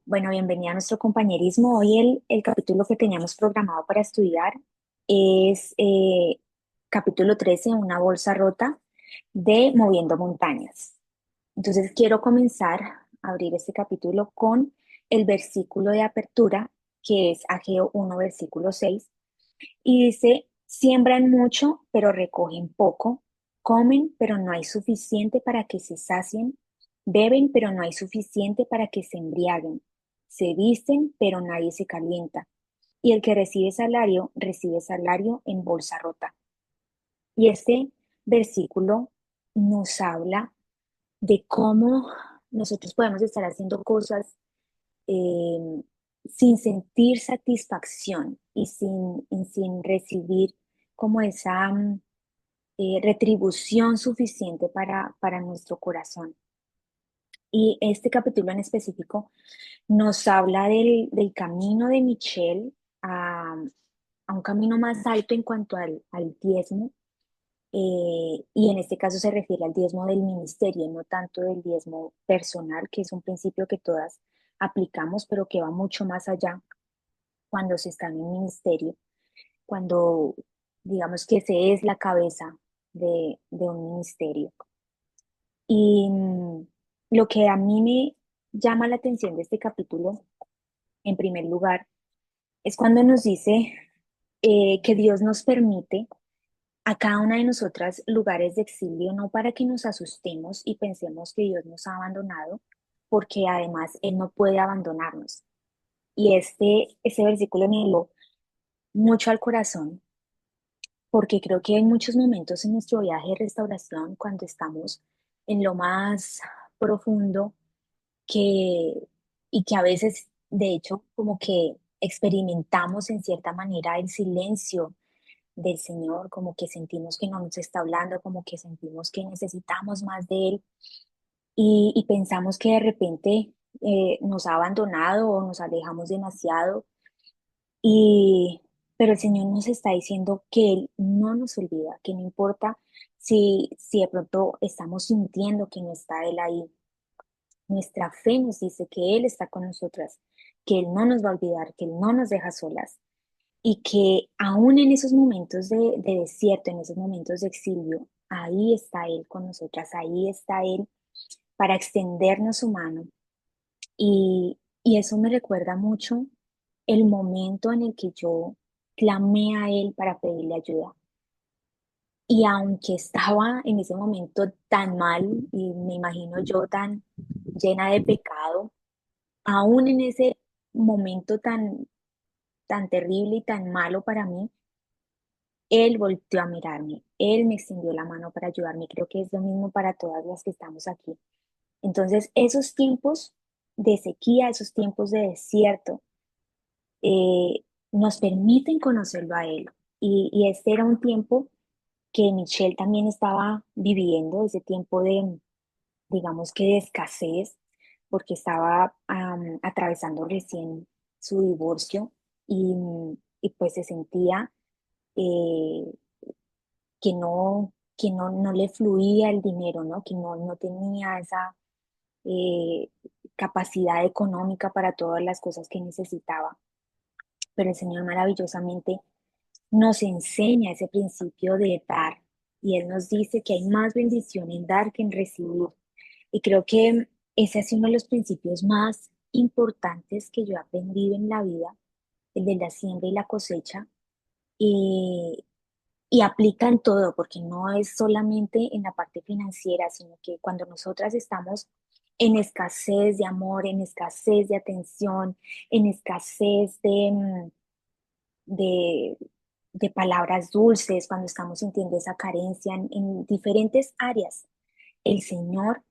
Bueno, bienvenida a nuestro compañerismo. Hoy el capítulo que teníamos programado para estudiar es capítulo 13, una bolsa rota de Moviendo Montañas. Entonces quiero comenzar a abrir este capítulo con el versículo de apertura, que es Ageo 1, versículo 6, y dice, siembran mucho, pero recogen poco, comen, pero no hay suficiente para que se sacien, beben, pero no hay suficiente para que se embriaguen, se visten, pero nadie se calienta, y el que recibe salario en bolsa rota. Y este versículo nos habla de cómo nosotros podemos estar haciendo cosas eh, sin sentir satisfacción y sin recibir como esa retribución suficiente para nuestro corazón. Y este capítulo en específico nos habla del camino de Michelle a un camino más alto en cuanto al diezmo, y en este caso se refiere al diezmo del ministerio, no tanto del diezmo personal, que es un principio que todas aplicamos, pero que va mucho más allá cuando se está en un ministerio, cuando digamos que se es la cabeza de un ministerio. Y lo que a mí me llama la atención de este capítulo, en primer lugar, es cuando nos dice que Dios nos permite a cada una de nosotras lugares de exilio, no para que nos asustemos y pensemos que Dios nos ha abandonado, porque además Él no puede abandonarnos. Y este versículo me llegó mucho al corazón, porque creo que hay muchos momentos en nuestro viaje de restauración, cuando estamos en lo más profundo, que, y que a veces, de hecho, como que experimentamos en cierta manera el silencio del Señor, como que sentimos que no nos está hablando, como que sentimos que necesitamos más de Él, y pensamos que de repente nos ha abandonado o nos alejamos demasiado, y, pero el Señor nos está diciendo que Él no nos olvida, que no importa si de pronto estamos sintiendo que no está Él ahí. Nuestra fe nos dice que Él está con nosotras, que Él no nos va a olvidar, que Él no nos deja solas, y que aún en esos momentos de desierto, en esos momentos de exilio, ahí está Él con nosotras, ahí está Él para extendernos su mano. Y eso me recuerda mucho el momento en el que yo clamé a Él para pedirle ayuda. Y aunque estaba en ese momento tan mal, y me imagino yo tan llena de pecado, aún en ese momento tan terrible y tan malo para mí, Él volteó a mirarme, Él me extendió la mano para ayudarme. Creo que es lo mismo para todas las que estamos aquí. Entonces, esos tiempos de sequía, esos tiempos de desierto, nos permiten conocerlo a Él. Y este era un tiempo que Michelle también estaba viviendo, ese tiempo de, digamos que de escasez, porque estaba atravesando recién su divorcio, y, y pues se sentía eh, que no le fluía el dinero, ¿no? Que no tenía esa eh, capacidad económica para todas las cosas que necesitaba. Pero el Señor maravillosamente nos enseña ese principio de dar, y Él nos dice que hay más bendición en dar que en recibir. Y creo que ese ha sido uno de los principios más importantes que yo he aprendido en la vida, el de la siembra y la cosecha. Y, y aplica en todo, porque no es solamente en la parte financiera, sino que cuando nosotras estamos en escasez de amor, en escasez de atención, en escasez de, de palabras dulces, cuando estamos sintiendo esa carencia en diferentes áreas, el Señor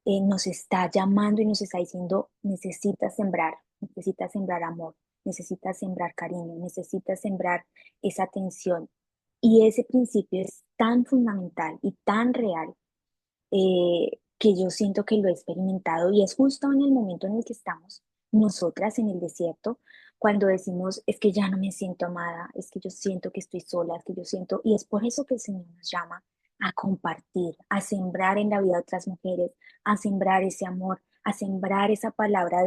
nos está llamando y nos está diciendo, necesitas sembrar amor, necesitas sembrar cariño, necesitas sembrar esa atención. Y ese principio es tan fundamental y tan real, que yo siento que lo he experimentado, y es justo en el momento en el que estamos nosotras en el desierto, cuando decimos, es que ya no me siento amada, es que yo siento que estoy sola, es que yo siento, y es por eso que el Señor nos llama a compartir, a sembrar en la vida de otras mujeres, a sembrar ese amor, a sembrar esa palabra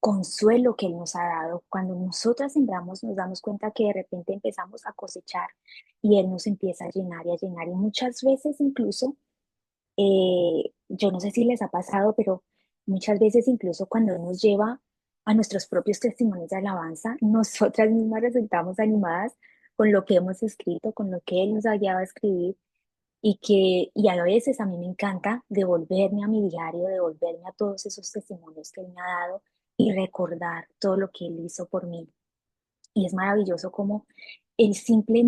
consuelo que Él nos ha dado. Cuando nosotras sembramos, nos damos cuenta que de repente empezamos a cosechar y Él nos empieza a llenar y a llenar. Y muchas veces incluso, yo no sé si les ha pasado, pero muchas veces incluso cuando Él nos lleva a nuestros propios testimonios de alabanza, nosotras mismas resultamos animadas con lo que hemos escrito, con lo que Él nos ha llevado a escribir y a veces a mí me encanta devolverme a mi diario, devolverme a todos esos testimonios que Él me ha dado y recordar todo lo que Él hizo por mí. Y es maravilloso como el simple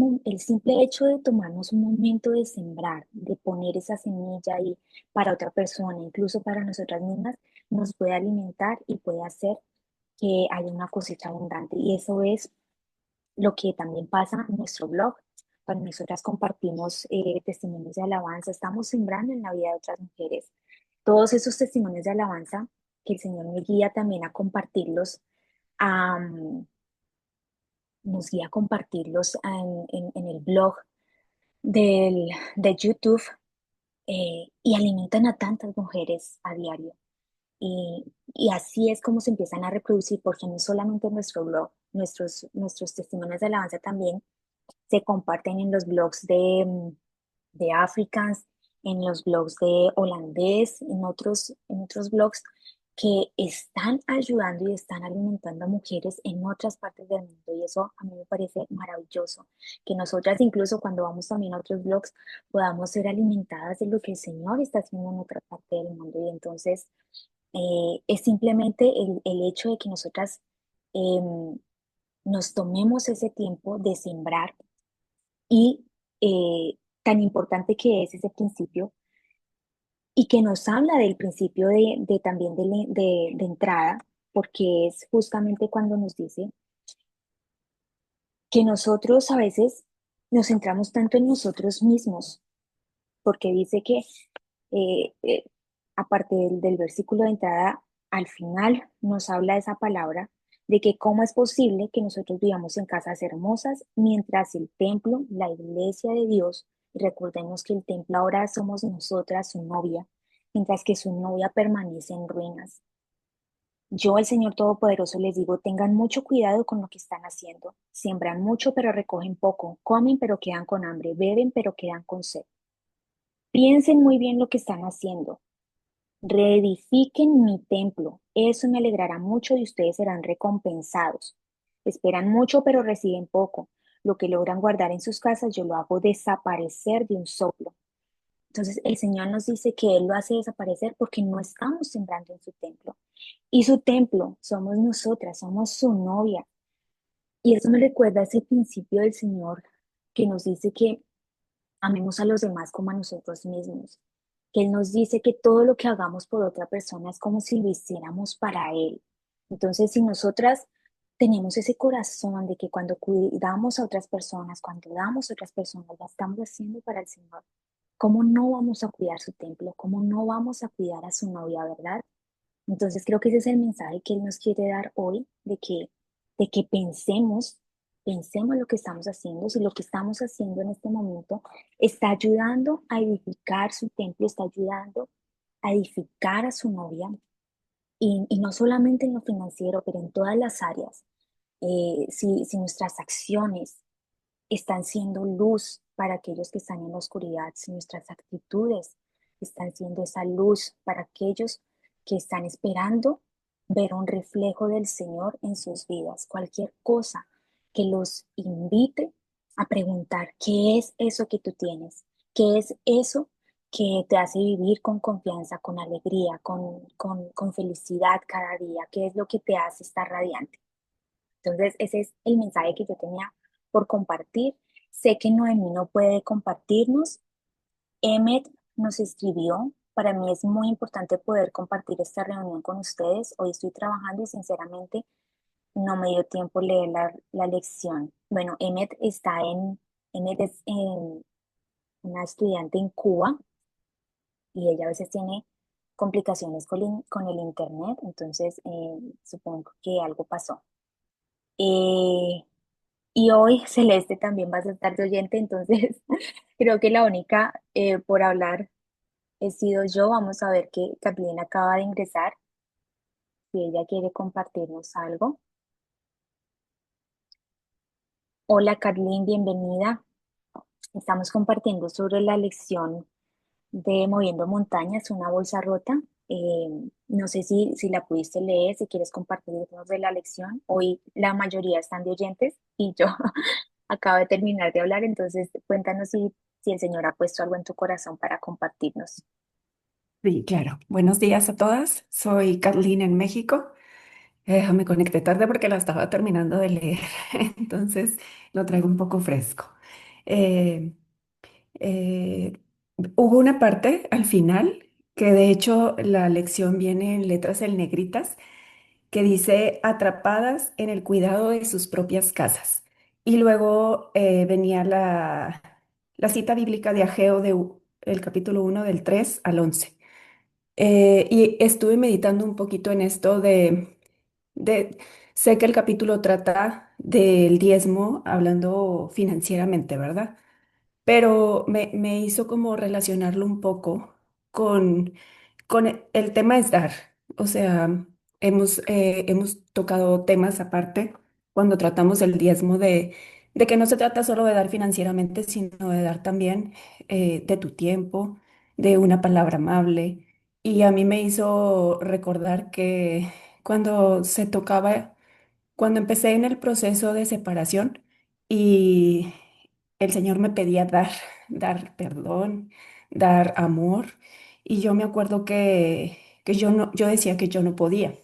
hecho de tomarnos un momento de sembrar, de poner esa semilla ahí para otra persona, incluso para nosotras mismas, nos puede alimentar y puede hacer que haya una cosecha abundante. Y eso es lo que también pasa en nuestro blog. Cuando nosotras compartimos testimonios de alabanza, estamos sembrando en la vida de otras mujeres. Todos esos testimonios de alabanza que el Señor me guía también a compartirlos, am, nos guía a compartirlos en el blog de YouTube, y alimentan a tantas mujeres a diario. Y así es como se empiezan a reproducir, porque no solamente en nuestro blog, nuestros testimonios de alabanza también se comparten en los blogs de Africans, en los blogs de holandés, en otros blogs que están ayudando y están alimentando a mujeres en otras partes del mundo. Y eso a mí me parece maravilloso, que nosotras incluso cuando vamos también a otros blogs podamos ser alimentadas de lo que el Señor está haciendo en otra parte del mundo. Y entonces es simplemente el hecho de que nosotras em, nos tomemos ese tiempo de sembrar y tan importante que es ese principio y que nos habla del principio de también de entrada, porque es justamente cuando nos dice que nosotros a veces nos centramos tanto en nosotros mismos, porque dice que aparte del versículo de entrada, al final nos habla esa palabra de que cómo es posible que nosotros vivamos en casas hermosas mientras el templo, la iglesia de Dios, y recordemos que el templo ahora somos nosotras, su novia, mientras que su novia permanece en ruinas. Yo, el Señor Todopoderoso, les digo, tengan mucho cuidado con lo que están haciendo. Siembran mucho, pero recogen poco. Comen, pero quedan con hambre. Beben, pero quedan con sed. Piensen muy bien lo que están haciendo. Reedifiquen mi templo. Eso me alegrará mucho y ustedes serán recompensados. Esperan mucho, pero reciben poco. Lo que logran guardar en sus casas, yo lo hago desaparecer de un soplo. Entonces, el Señor nos dice que Él lo hace desaparecer porque no estamos sembrando en su templo. Y su templo somos nosotras, somos su novia. Y eso me recuerda ese principio del Señor que nos dice que amemos a los demás como a nosotros mismos. Que Él nos dice que todo lo que hagamos por otra persona es como si lo hiciéramos para Él. Entonces, si nosotras tenemos ese corazón de que cuando cuidamos a otras personas, cuando damos a otras personas, lo estamos haciendo para el Señor, ¿cómo no vamos a cuidar su templo? ¿Cómo no vamos a cuidar a su novia, verdad? Entonces creo que ese es el mensaje que Él nos quiere dar hoy, de que pensemos lo que estamos haciendo, si lo que estamos haciendo en este momento está ayudando a edificar su templo, está ayudando a edificar a su novia, y no solamente en lo financiero, pero en todas las áreas. Si nuestras acciones están siendo luz para aquellos que están en la oscuridad, si nuestras actitudes están siendo esa luz para aquellos que están esperando ver un reflejo del Señor en sus vidas. Cualquier cosa que los invite a preguntar, ¿qué es eso que tú tienes? ¿Qué es eso que te hace vivir con confianza, con alegría, con felicidad cada día? ¿Qué es lo que te hace estar radiante? Entonces, ese es el mensaje que yo tenía por compartir. Sé que Noemí no puede compartirnos. Emmet nos escribió. Para mí es muy importante poder compartir esta reunión con ustedes. Hoy estoy trabajando y sinceramente no me dio tiempo leer la lección. Bueno, Emmet es una estudiante en Cuba y ella a veces tiene complicaciones con el internet, entonces supongo que algo pasó. Eh, Y hoy Celeste también va a estar de oyente, entonces creo que la única por hablar he sido yo. Vamos a ver que Kathleen acaba de ingresar. si ella quiere compartirnos algo. Hola, Carlín, bienvenida. Estamos compartiendo sobre la lección de Moviendo Montañas, una bolsa rota. No sé si la pudiste leer, si quieres compartirnos de la lección. Hoy la mayoría están de oyentes y yo acabo de terminar de hablar, entonces cuéntanos si el Señor ha puesto algo en tu corazón para compartirnos. Sí, claro. Buenos días a todas. Soy Carlina en México. Me conecté tarde porque la estaba terminando de leer, entonces lo traigo un poco fresco. Eh, eh, Hubo una parte al final que de hecho la lección viene en letras en negritas que dice atrapadas en el cuidado de sus propias casas. Y luego venía la cita bíblica de Ageo el capítulo 1 del 3 al 11. Y estuve meditando un poquito en esto de, sé que el capítulo trata del diezmo, hablando financieramente, ¿verdad? Pero me hizo como relacionarlo un poco con, con el tema es dar. O sea, hemos tocado temas aparte cuando tratamos el diezmo de que no se trata solo de dar financieramente, sino de dar también de tu tiempo, de una palabra amable. Y a mí me hizo recordar que cuando se tocaba cuando empecé en el proceso de separación y el Señor me pedía dar perdón, dar amor, y yo me acuerdo que yo no, yo decía que yo no podía,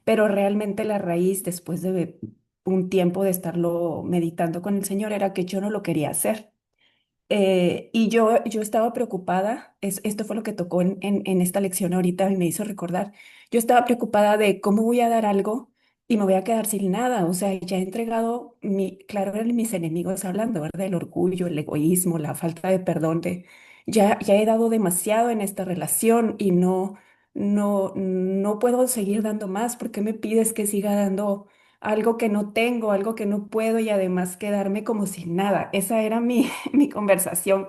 pero realmente la raíz después de un tiempo de estarlo meditando con el Señor era que yo no lo quería hacer. Y yo estaba preocupada, esto fue lo que tocó en esta lección ahorita y me hizo recordar, yo estaba preocupada de cómo voy a dar algo y me voy a quedar sin nada, o sea, ya he entregado, claro, eran mis enemigos hablando, ¿verdad? El orgullo, el egoísmo, la falta de perdón, ya he dado demasiado en esta relación y no puedo seguir dando más, ¿por qué me pides que siga dando algo que no tengo, algo que no puedo y además quedarme como sin nada? Esa era mi conversación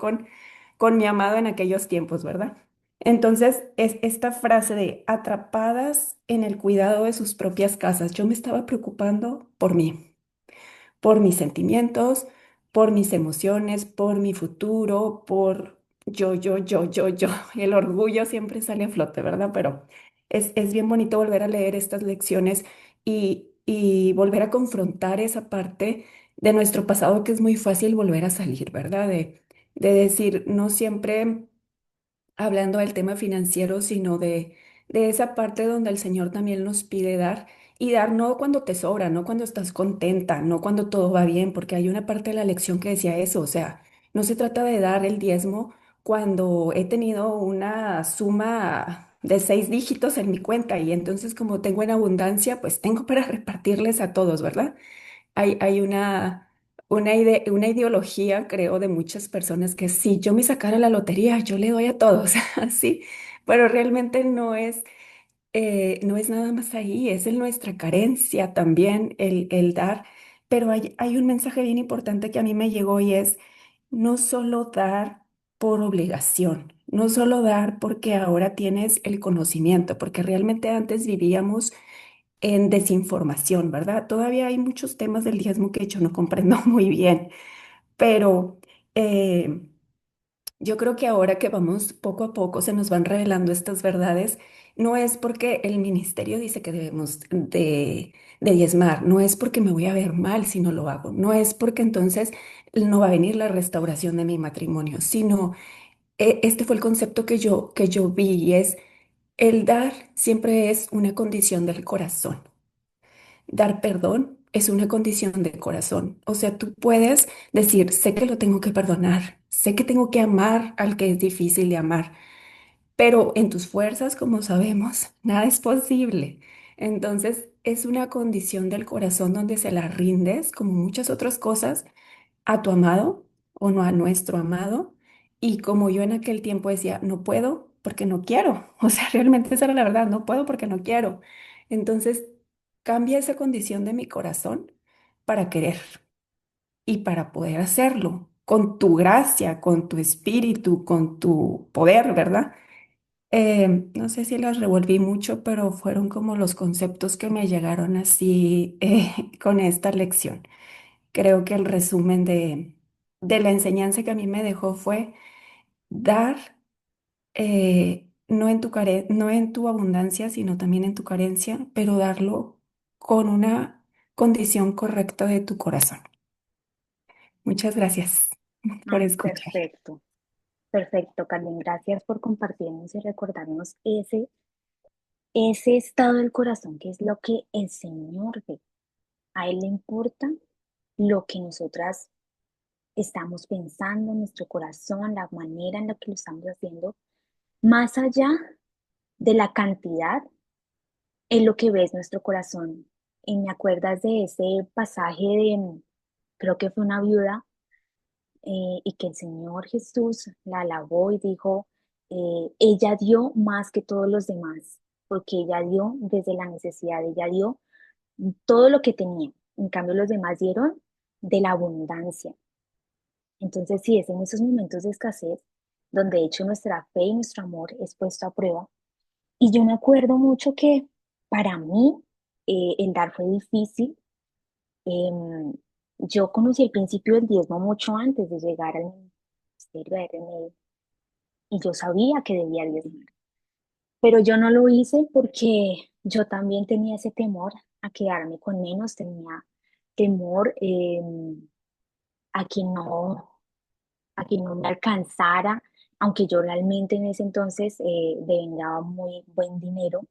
con mi amado en aquellos tiempos, ¿verdad? Entonces, es esta frase de atrapadas en el cuidado de sus propias casas. Yo me estaba preocupando por mis sentimientos, por mis emociones, por mi futuro, por yo. El orgullo siempre sale a flote, ¿verdad? Pero es bien bonito volver a leer estas lecciones y volver a confrontar esa parte de nuestro pasado que es muy fácil volver a salir, ¿verdad? De decir, no siempre hablando del tema financiero, sino de esa parte donde el Señor también nos pide dar y dar no cuando te sobra, no cuando estás contenta, no cuando todo va bien, porque hay una parte de la lección que decía eso, o sea, no se trata de dar el diezmo cuando he tenido una suma de 6 dígitos en mi cuenta y entonces como tengo en abundancia, pues tengo para repartirles a todos, ¿verdad? Hay una ideología, creo, de muchas personas que si yo me sacara la lotería, yo le doy a todos, así, pero realmente no es nada más ahí, es en nuestra carencia también el dar, pero hay un mensaje bien importante que a mí me llegó y es no solo dar por obligación, no solo dar porque ahora tienes el conocimiento, porque realmente antes vivíamos en desinformación, ¿verdad? Todavía hay muchos temas del diezmo que yo no comprendo muy bien, pero eh, yo creo que ahora que vamos poco a poco se nos van revelando estas verdades, no es porque el ministerio dice que debemos de diezmar, no es porque me voy a ver mal si no lo hago, no es porque entonces no va a venir la restauración de mi matrimonio, sino este fue el concepto que yo vi y es el dar siempre es una condición del corazón. Dar perdón es una condición de corazón. O sea, tú puedes decir, sé que lo tengo que perdonar, sé que tengo que amar al que es difícil de amar, pero en tus fuerzas, como sabemos, nada es posible. Entonces, es una condición del corazón donde se la rindes, como muchas otras cosas, a tu amado o no a nuestro amado. Y como yo en aquel tiempo decía, no puedo porque no quiero. O sea, realmente esa era la verdad, no puedo porque no quiero. Entonces, cambia esa condición de mi corazón para querer y para poder hacerlo con tu gracia, con tu espíritu, con tu poder, ¿verdad? No sé si las revolví mucho, pero fueron como los conceptos que me llegaron así con esta lección. Creo que el resumen de la enseñanza que a mí me dejó fue dar, no en no en tu abundancia, sino también en tu carencia, pero darlo con una condición correcta de tu corazón. Muchas gracias por Ay, escuchar. perfecto, perfecto, Carmen. Gracias por compartirnos y recordarnos ese estado del corazón, que es lo que el Señor ve. A Él le importa lo que nosotras estamos pensando en nuestro corazón, la manera en la que lo estamos haciendo, más allá de la cantidad, es lo que ves nuestro corazón. Y me acuerdas de ese pasaje de, creo que fue una viuda, y que el Señor Jesús la alabó y dijo, ella dio más que todos los demás, porque ella dio desde la necesidad, ella dio todo lo que tenía. En cambio, los demás dieron de la abundancia. Entonces, sí, es en esos momentos de escasez donde de hecho nuestra fe y nuestro amor es puesto a prueba. Y yo me acuerdo mucho que para mí el dar fue difícil. Em, yo conocí el principio del diezmo mucho antes de llegar al ministerio de RNI y yo sabía que debía diezmar, pero yo no lo hice porque yo también tenía ese temor a quedarme con menos, tenía temor a que a que no me alcanzara, aunque yo realmente en ese entonces devengaba muy buen dinero.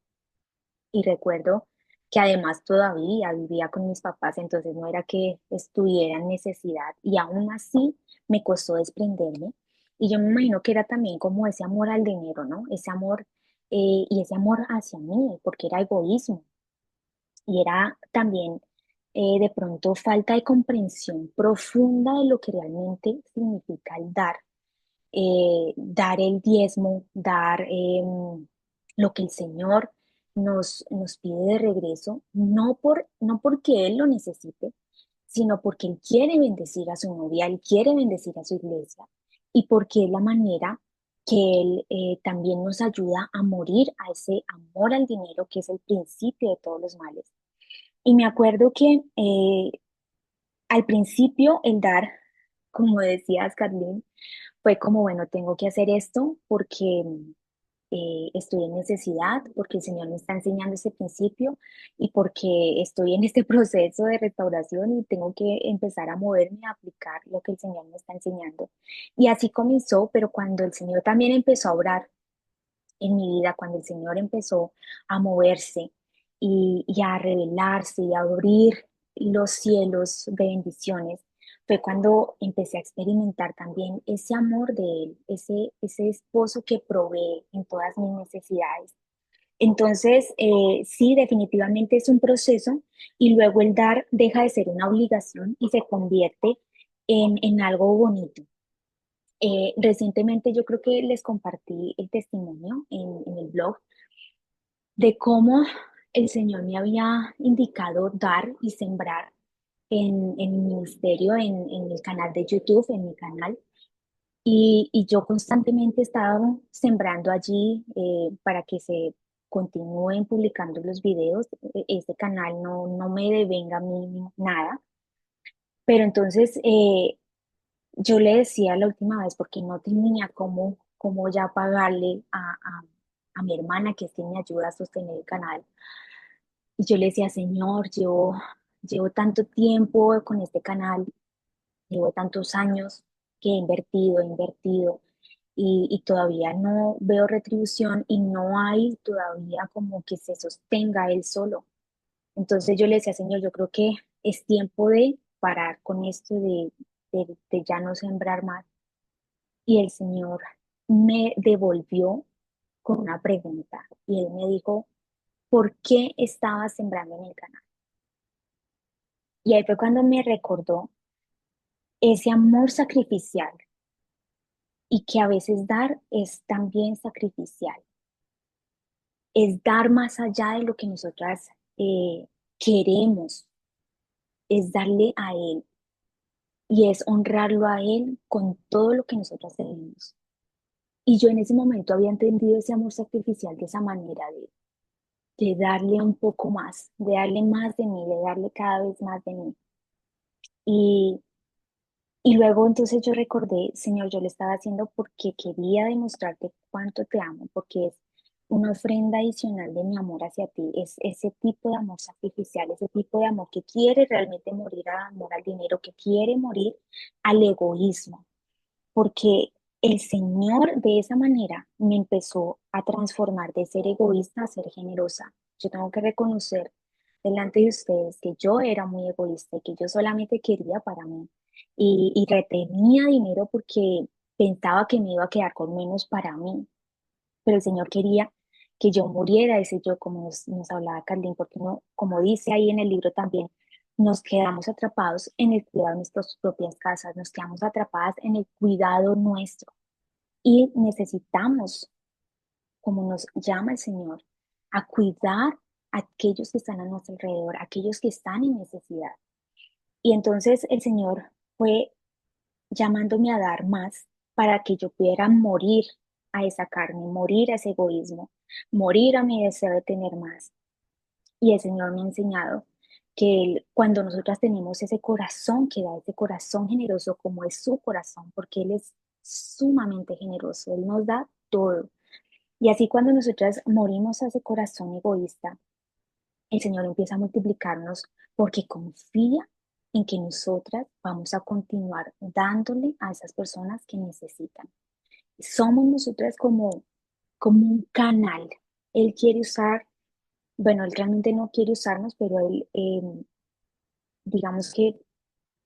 Y recuerdo que además todavía vivía con mis papás, entonces no era que estuviera en necesidad y aún así me costó desprenderme. Y yo me imagino que era también como ese amor al dinero, ¿no? Ese amor y ese amor hacia mí, porque era egoísmo y era también de pronto falta de comprensión profunda de lo que realmente significa el dar, dar el diezmo, dar lo que el Señor nos pide de regreso, no porque Él lo necesite, sino porque Él quiere bendecir a su novia, Él quiere bendecir a su iglesia y porque es la manera que Él también nos ayuda a morir a ese amor al dinero que es el principio de todos los males. Y me acuerdo que al principio el dar, como decías, Carlín, fue como, bueno, tengo que hacer esto porque estoy en necesidad, porque el Señor me está enseñando ese principio y porque estoy en este proceso de restauración y tengo que empezar a moverme, a aplicar lo que el Señor me está enseñando. Y así comenzó, pero cuando el Señor también empezó a obrar en mi vida, cuando el Señor empezó a moverse y a revelarse y a abrir los cielos de bendiciones, fue cuando empecé a experimentar también ese amor de Él, ese esposo que provee en todas mis necesidades. Entonces, sí, definitivamente es un proceso y luego el dar deja de ser una obligación y se convierte en algo bonito. Recientemente yo creo que les compartí el testimonio en el blog de cómo el Señor me había indicado dar y sembrar en mi ministerio, en el canal de YouTube, en mi canal. Y yo constantemente estaba sembrando allí para que se continúen publicando los videos. Este canal no me devenga a mí nada. Pero entonces yo le decía la última vez, porque no tenía cómo ya pagarle a mi hermana, que es quien me ayuda a sostener el canal. Y yo le decía, Señor, llevo tanto tiempo con este canal, llevo tantos años que he invertido, y todavía no veo retribución y no hay todavía como que se sostenga él solo. Entonces yo le decía, Señor, yo creo que es tiempo de parar con esto de ya no sembrar más. Y el Señor me devolvió con una pregunta y él me dijo, ¿por qué estaba sembrando en el canal? Y ahí fue cuando me recordó ese amor sacrificial y que a veces dar es también sacrificial, es dar más allá de lo que nosotras queremos, es darle a Él y es honrarlo a Él con todo lo que nosotras tenemos. Y yo en ese momento había entendido ese amor sacrificial de esa manera, de darle un poco más, de darle más de mí, de darle cada vez más de mí. Y, y luego entonces yo recordé, Señor, yo lo estaba haciendo porque quería demostrarte cuánto te amo, porque es una ofrenda adicional de mi amor hacia ti, es ese tipo de amor sacrificial, ese tipo de amor que quiere realmente morir al amor al dinero, que quiere morir al egoísmo, porque el Señor de esa manera me empezó a transformar de ser egoísta a ser generosa. Yo tengo que reconocer delante de ustedes que yo era muy egoísta y que yo solamente quería para mí y retenía dinero porque pensaba que me iba a quedar con menos para mí, pero el Señor quería que yo muriera ese yo, como nos hablaba Carlín, porque no, como dice ahí en el libro también, nos quedamos atrapados en el cuidado de nuestras propias casas, nos quedamos atrapadas en el cuidado nuestro y necesitamos, como nos llama el Señor, a cuidar a aquellos que están a nuestro alrededor, a aquellos que están en necesidad. Y entonces el Señor fue llamándome a dar más para que yo pudiera morir a esa carne, morir a ese egoísmo, morir a mi deseo de tener más. Y el Señor me ha enseñado que cuando nosotras tenemos ese corazón que da, ese corazón generoso como es su corazón, porque Él es sumamente generoso, Él nos da todo. Y así cuando nosotras morimos a ese corazón egoísta, el Señor empieza a multiplicarnos porque confía en que nosotras vamos a continuar dándole a esas personas que necesitan. Somos nosotras como un canal. Él quiere usar, bueno, él realmente no quiere usarnos, pero él, digamos que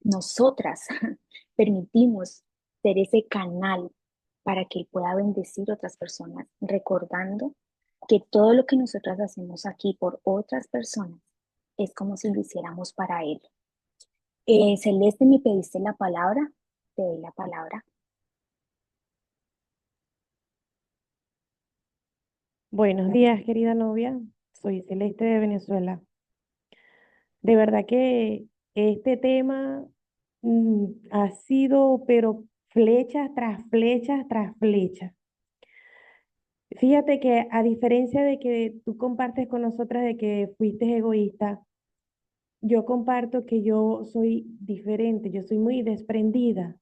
nosotras permitimos ser ese canal para que él pueda bendecir a otras personas, recordando que todo lo que nosotras hacemos aquí por otras personas es como si lo hiciéramos para él. Celeste, me pediste la palabra, te doy la palabra. Buenos días, querida novia. Soy Celeste de Venezuela. De verdad que este tema ha sido, pero flechas tras flechas tras flechas. Fíjate que a diferencia de que tú compartes con nosotras de que fuiste egoísta, yo comparto que yo soy diferente, yo soy muy desprendida.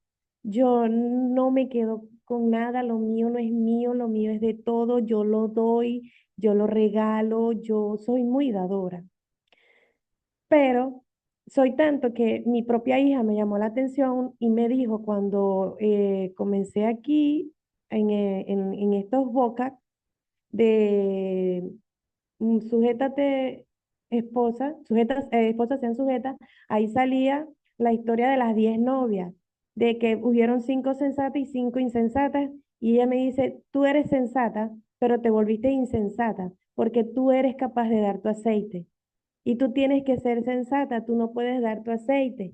Yo no me quedo con nada, lo mío no es mío, lo mío es de todo, yo lo doy, yo lo regalo, yo soy muy dadora. Pero soy tanto que mi propia hija me llamó la atención y me dijo cuando comencé aquí en estos bocas de sujétate, esposa, sujetas, esposas sean sujetas, ahí salía la historia de las 10 novias, de que hubieron 5 sensatas y 5 insensatas, y ella me dice, tú eres sensata, pero te volviste insensata, porque tú eres capaz de dar tu aceite, y tú tienes que ser sensata, tú no puedes dar tu aceite.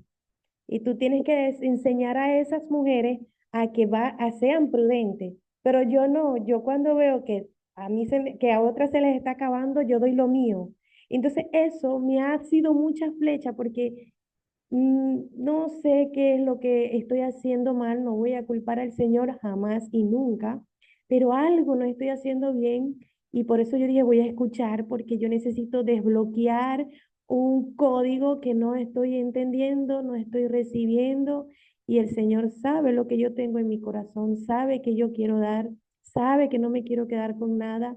Y tú tienes que enseñar a esas mujeres a que sean prudentes. Pero yo no, yo cuando veo que que a otras se les está acabando, yo doy lo mío. Entonces eso me ha sido mucha flecha porque no sé qué es lo que estoy haciendo mal, no voy a culpar al Señor jamás y nunca, pero algo no estoy haciendo bien y por eso yo dije voy a escuchar porque yo necesito desbloquear un código que no estoy entendiendo, no estoy recibiendo y el Señor sabe lo que yo tengo en mi corazón, sabe que yo quiero dar, sabe que no me quiero quedar con nada,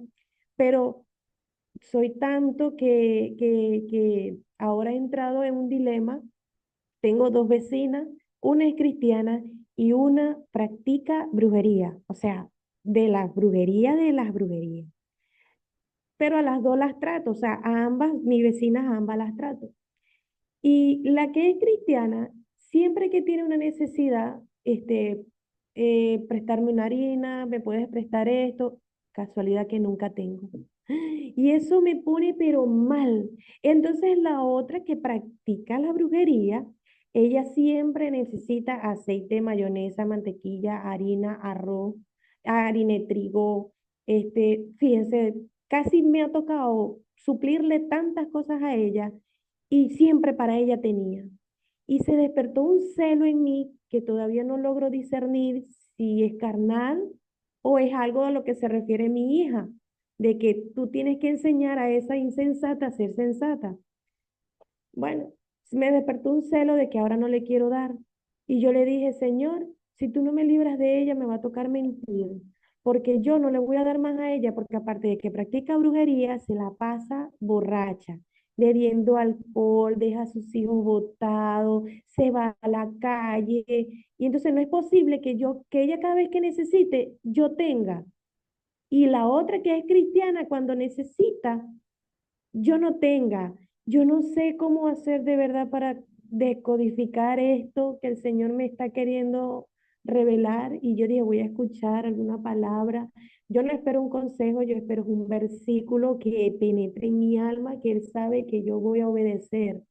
pero soy tanto que ahora he entrado en un dilema. Tengo dos vecinas, una es cristiana y una practica brujería, o sea, de las brujerías. Pero a las dos las trato, o sea, a ambas, mis vecinas, a ambas las trato. Y la que es cristiana, siempre que tiene una necesidad, prestarme una harina, me puedes prestar esto, casualidad que nunca tengo. Y eso me pone pero mal. Entonces la otra que practica la brujería, ella siempre necesita aceite, mayonesa, mantequilla, harina, arroz, harina de trigo. Fíjense, casi me ha tocado suplirle tantas cosas a ella y siempre para ella tenía. Y se despertó un celo en mí que todavía no logro discernir si es carnal ¿O es algo a lo que se refiere mi hija? De que tú tienes que enseñar a esa insensata a ser sensata. Bueno, me despertó un celo de que ahora no le quiero dar. Y yo le dije, Señor, si tú no me libras de ella, me va a tocar mentir, porque yo no le voy a dar más a ella, porque aparte de que practica brujería, se la pasa borracha, bebiendo alcohol, deja a sus hijos botados, se va a la calle. Y entonces no es posible que ella cada vez que necesite, yo tenga. Y la otra que es cristiana, cuando necesita, yo no tenga. Yo no sé cómo hacer de verdad para decodificar esto que el Señor me está queriendo revelar. Y yo dije, voy a escuchar alguna palabra. Yo no espero un consejo, yo espero un versículo que penetre en mi alma, que Él sabe que yo voy a obedecer.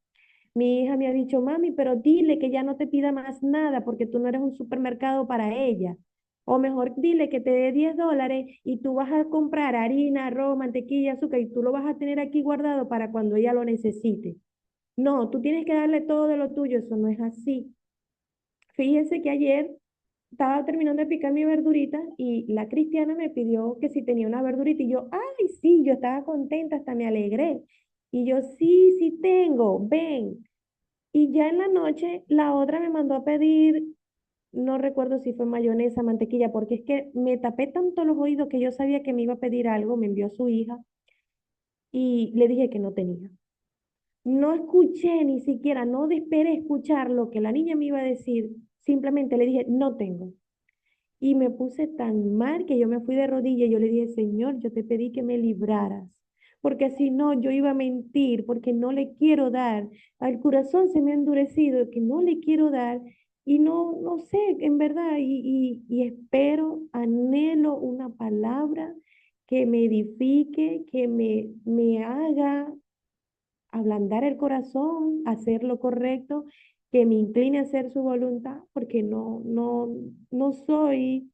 Mi hija me ha dicho, mami, pero dile que ya no te pida más nada porque tú no eres un supermercado para ella. O mejor, dile que te dé $10 y tú vas a comprar harina, arroz, mantequilla, azúcar y tú lo vas a tener aquí guardado para cuando ella lo necesite. No, tú tienes que darle todo de lo tuyo, eso no es así. Fíjense que ayer estaba terminando de picar mi verdurita y la cristiana me pidió que si tenía una verdurita y yo, ay, sí, yo estaba contenta, hasta me alegré. Y yo, sí, sí tengo, ven. Y ya en la noche, la otra me mandó a pedir, no recuerdo si fue mayonesa, mantequilla, porque es que me tapé tanto los oídos que yo sabía que me iba a pedir algo, me envió su hija y le dije que no tenía. No escuché ni siquiera, no esperé escuchar lo que la niña me iba a decir, simplemente le dije, no tengo. Y me puse tan mal que yo me fui de rodillas. Yo le dije, Señor, yo te pedí que me libraras, porque si no, yo iba a mentir, porque no le quiero dar. Al corazón se me ha endurecido que no le quiero dar y no, no sé, en verdad, y espero, anhelo una palabra que me edifique, que me haga ablandar el corazón, hacer lo correcto, que me incline a hacer su voluntad, porque no soy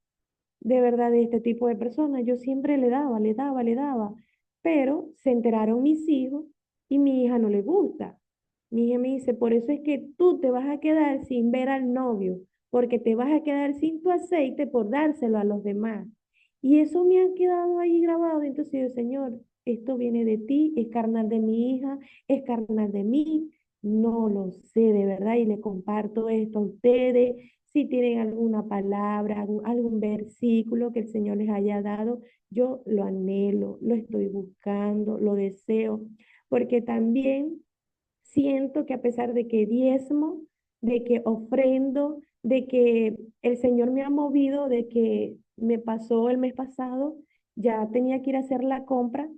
de verdad de este tipo de personas. Yo siempre le daba, le daba, le daba, pero se enteraron mis hijos y mi hija no le gusta. Mi hija me dice, por eso es que tú te vas a quedar sin ver al novio, porque te vas a quedar sin tu aceite por dárselo a los demás. Y eso me ha quedado ahí grabado. Entonces yo, Señor, esto viene de ti, es carnal de mi hija, es carnal de mí. No lo sé de verdad y le comparto esto a ustedes. Si tienen alguna palabra, algún versículo que el Señor les haya dado, yo lo anhelo, lo estoy buscando, lo deseo, porque también siento que a pesar de que diezmo, de que ofrendo, de que el Señor me ha movido, de que me pasó el mes pasado, ya tenía que ir a hacer la compra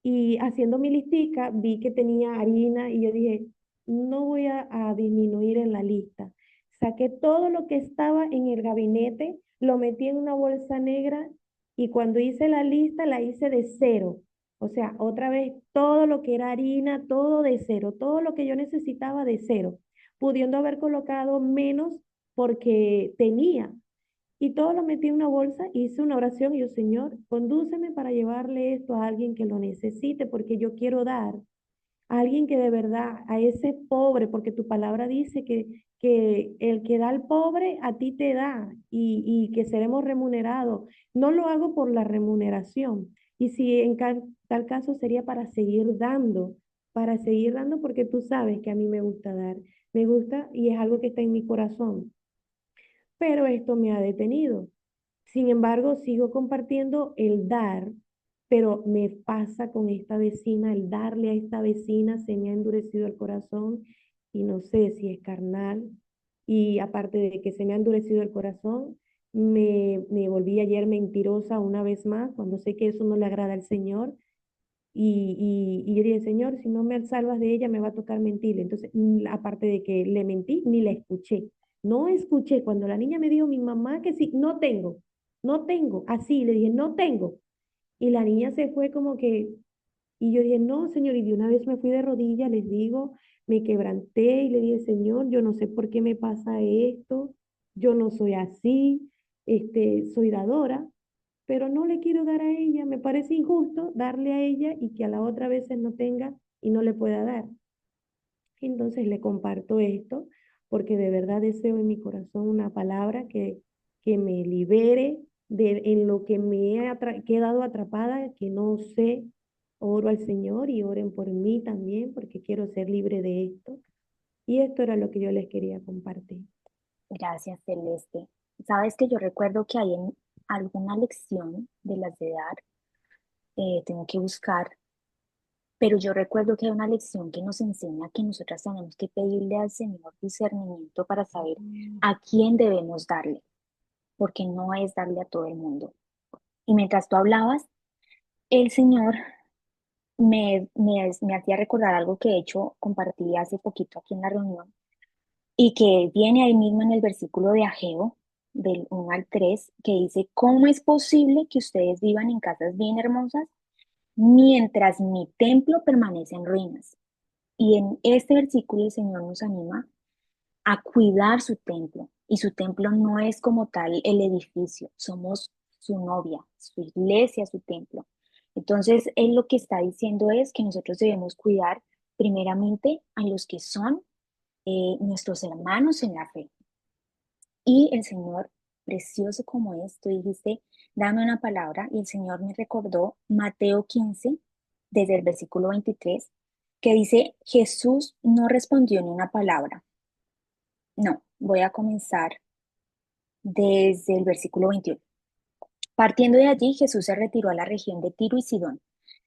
y haciendo mi listica vi que tenía harina y yo dije, no voy a disminuir en la lista. Saqué todo lo que estaba en el gabinete, lo metí en una bolsa negra y cuando hice la lista la hice de cero. O sea, otra vez todo lo que era harina, todo de cero, todo lo que yo necesitaba de cero, pudiendo haber colocado menos porque tenía. Y todo lo metí en una bolsa, hice una oración y yo, Señor, condúceme para llevarle esto a alguien que lo necesite, porque yo quiero dar a alguien que de verdad, a ese pobre, porque tu palabra dice que el que da al pobre a ti te da y que seremos remunerados. No lo hago por la remuneración. Y si en tal caso sería para seguir dando porque tú sabes que a mí me gusta dar, me gusta y es algo que está en mi corazón. Pero esto me ha detenido. Sin embargo, sigo compartiendo el dar, pero me pasa con esta vecina, el darle a esta vecina se me ha endurecido el corazón y no sé si es carnal. Y aparte de que se me ha endurecido el corazón, me volví ayer mentirosa una vez más, cuando sé que eso no le agrada al Señor. Y yo dije, Señor, si no me salvas de ella, me va a tocar mentirle. Entonces, aparte de que le mentí, ni la escuché. No escuché. Cuando la niña me dijo, mi mamá, que sí, no tengo, no tengo. Así le dije, no tengo. Y la niña se fue como que, y yo dije, no, Señor. Y de una vez me fui de rodillas, les digo, me quebranté y le dije, Señor, yo no sé por qué me pasa esto. Yo no soy así, soy dadora pero no le quiero dar a ella. Me parece injusto darle a ella y que a la otra veces no tenga y no le pueda dar. Entonces le comparto esto porque de verdad deseo en mi corazón una palabra que me libere en lo que me he quedado atrapada, que no sé, oro al Señor y oren por mí también, porque quiero ser libre de esto. Y esto era lo que yo les quería compartir. Gracias, Celeste. Sabes que yo recuerdo que hay en alguna lección de las de dar, tengo que buscar, pero yo recuerdo que hay una lección que nos enseña que nosotras tenemos que pedirle al Señor discernimiento para saber a quién debemos darle, porque no es darle a todo el mundo. Y mientras tú hablabas, el Señor me hacía recordar algo que de hecho compartí hace poquito aquí en la reunión y que viene ahí mismo en el versículo de Ageo, del 1 al 3, que dice, ¿cómo es posible que ustedes vivan en casas bien hermosas mientras mi templo permanece en ruinas? Y en este versículo el Señor nos anima a cuidar su templo. Y su templo no es como tal el edificio, somos su novia, su iglesia, su templo. Entonces, él lo que está diciendo es que nosotros debemos cuidar primeramente a los que son nuestros hermanos en la fe. Y el Señor, precioso como es, tú dijiste, dame una palabra, y el Señor me recordó Mateo 15, desde el versículo 23, que dice, Jesús no respondió ni una palabra. No, voy a comenzar desde el versículo 21. Partiendo de allí, Jesús se retiró a la región de Tiro y Sidón.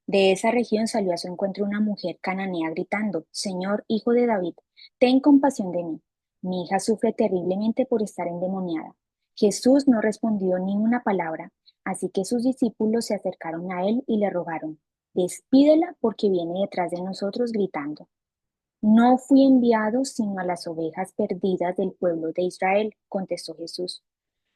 De esa región salió a su encuentro una mujer cananea gritando, Señor, hijo de David, ten compasión de mí. Mi hija sufre terriblemente por estar endemoniada. Jesús no respondió ni una palabra, así que sus discípulos se acercaron a él y le rogaron, despídela porque viene detrás de nosotros gritando. No fui enviado sino a las ovejas perdidas del pueblo de Israel, contestó Jesús.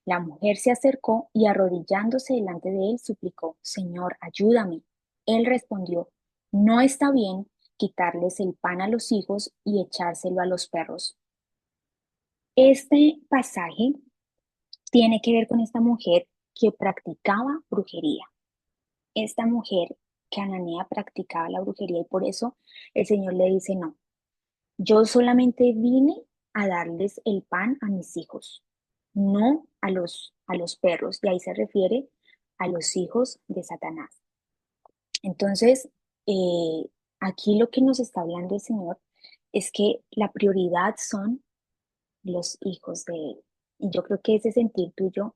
La mujer se acercó y arrodillándose delante de él suplicó, Señor, ayúdame. Él respondió, no está bien quitarles el pan a los hijos y echárselo a los perros. Este pasaje tiene que ver con esta mujer que practicaba brujería. Esta mujer cananea practicaba la brujería y por eso el Señor le dice, no, yo solamente vine a darles el pan a mis hijos, no a los perros. Y ahí se refiere a los hijos de Satanás. Entonces, eh, aquí lo que nos está hablando el Señor es que la prioridad son los hijos de Él. Y yo creo que ese sentir tuyo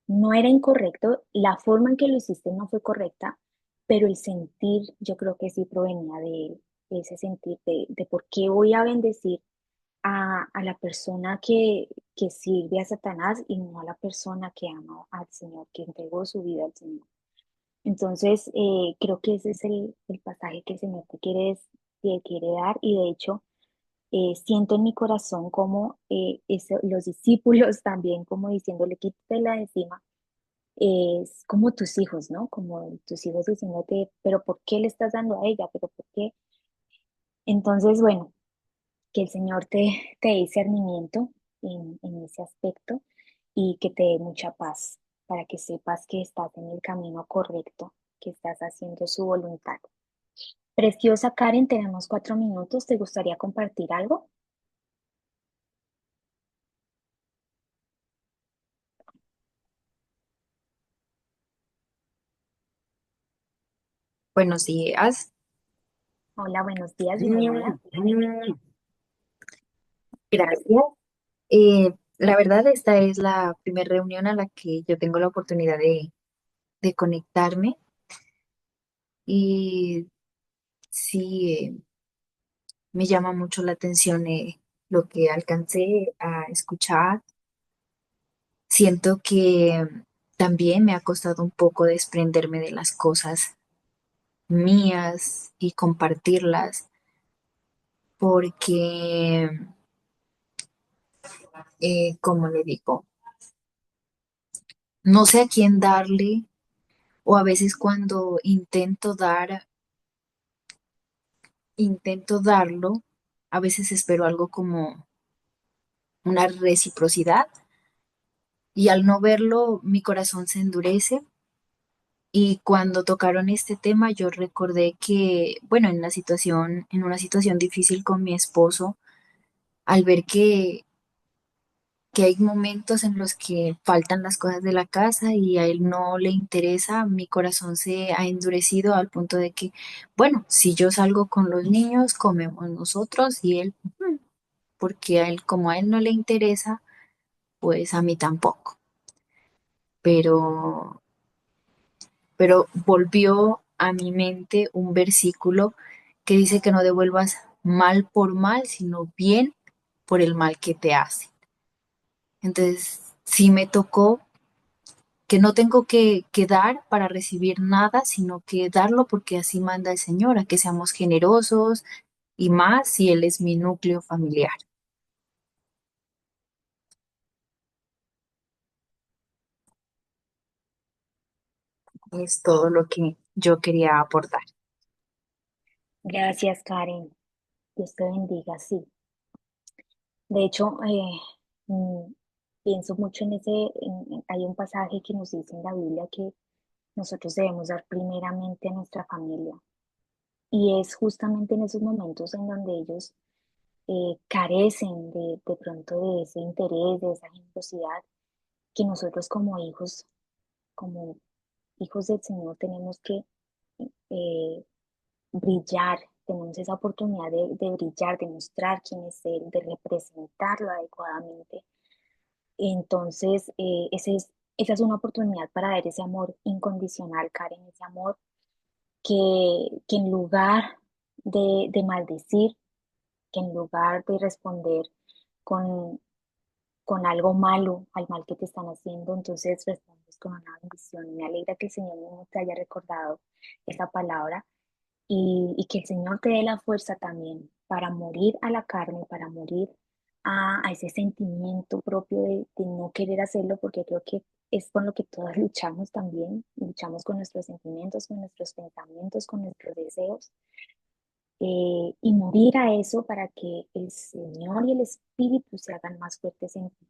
no era incorrecto, la forma en que lo hiciste no fue correcta, pero el sentir yo creo que sí provenía de Él, ese sentir de por qué voy a bendecir a la persona que sirve a Satanás y no a la persona que ama al Señor, que entregó su vida al Señor. Entonces, creo que ese es el pasaje que el Señor te quiere dar y de hecho siento en mi corazón como los discípulos también, como diciéndole, quítela de encima, es como tus hijos, ¿no? Como tus hijos diciéndote, pero ¿por qué le estás dando a ella? ¿Pero por qué? Entonces, bueno, que el Señor te dé discernimiento en ese aspecto y que te dé mucha paz para que sepas que estás en el camino correcto, que estás haciendo su voluntad. Preciosa Karen, tenemos 4 minutos. ¿Te gustaría compartir algo? Buenos días. Hola, buenos días, bienvenida. Gracias. La verdad, esta es la primera reunión a la que yo tengo la oportunidad de conectarme y sí, me llama mucho la atención lo que alcancé a escuchar. Siento que también me ha costado un poco desprenderme de las cosas mías y compartirlas porque, como le digo, no sé a quién darle. O a veces cuando intento darlo, a veces espero algo como una reciprocidad y al no verlo mi corazón se endurece. Y cuando tocaron este tema, yo recordé que, bueno, en una situación difícil con mi esposo, al ver que hay momentos en los que faltan las cosas de la casa y a él no le interesa. Mi corazón se ha endurecido al punto de que, bueno, si yo salgo con los niños, comemos nosotros y él, porque a él, como a él no le interesa, pues a mí tampoco. Pero, pero volvió a mi mente un versículo que dice que no devuelvas mal por mal, sino bien por el mal que te hace. Entonces, sí me tocó que no tengo que dar para recibir nada, sino que darlo porque así manda el Señor, a que seamos generosos y más si Él es mi núcleo familiar. Es todo lo que yo quería aportar. Gracias, Karen. Dios te bendiga, sí. De hecho, mm, pienso mucho en hay un pasaje que nos dice en la Biblia que nosotros debemos dar primeramente a nuestra familia. Y es justamente en esos momentos en donde ellos carecen de pronto de ese interés, de esa generosidad, que nosotros como hijos del Señor, tenemos que eh, brillar, tenemos esa oportunidad de brillar, de mostrar quién es Él, de representarlo adecuadamente. Entonces, esa es una oportunidad para ver ese amor incondicional, Karen, ese amor que en lugar de maldecir, que en lugar de responder con, con algo malo al mal que te están haciendo, entonces respondes con una bendición. Me alegra que el Señor mismo te haya recordado esa palabra y que el Señor te dé la fuerza también para morir a la carne, para morir a ese sentimiento propio de no querer hacerlo, porque creo que es con lo que todas luchamos también, luchamos con nuestros sentimientos, con nuestros pensamientos, con nuestros deseos, y morir a eso para que el Señor y el Espíritu se hagan más fuertes en ti.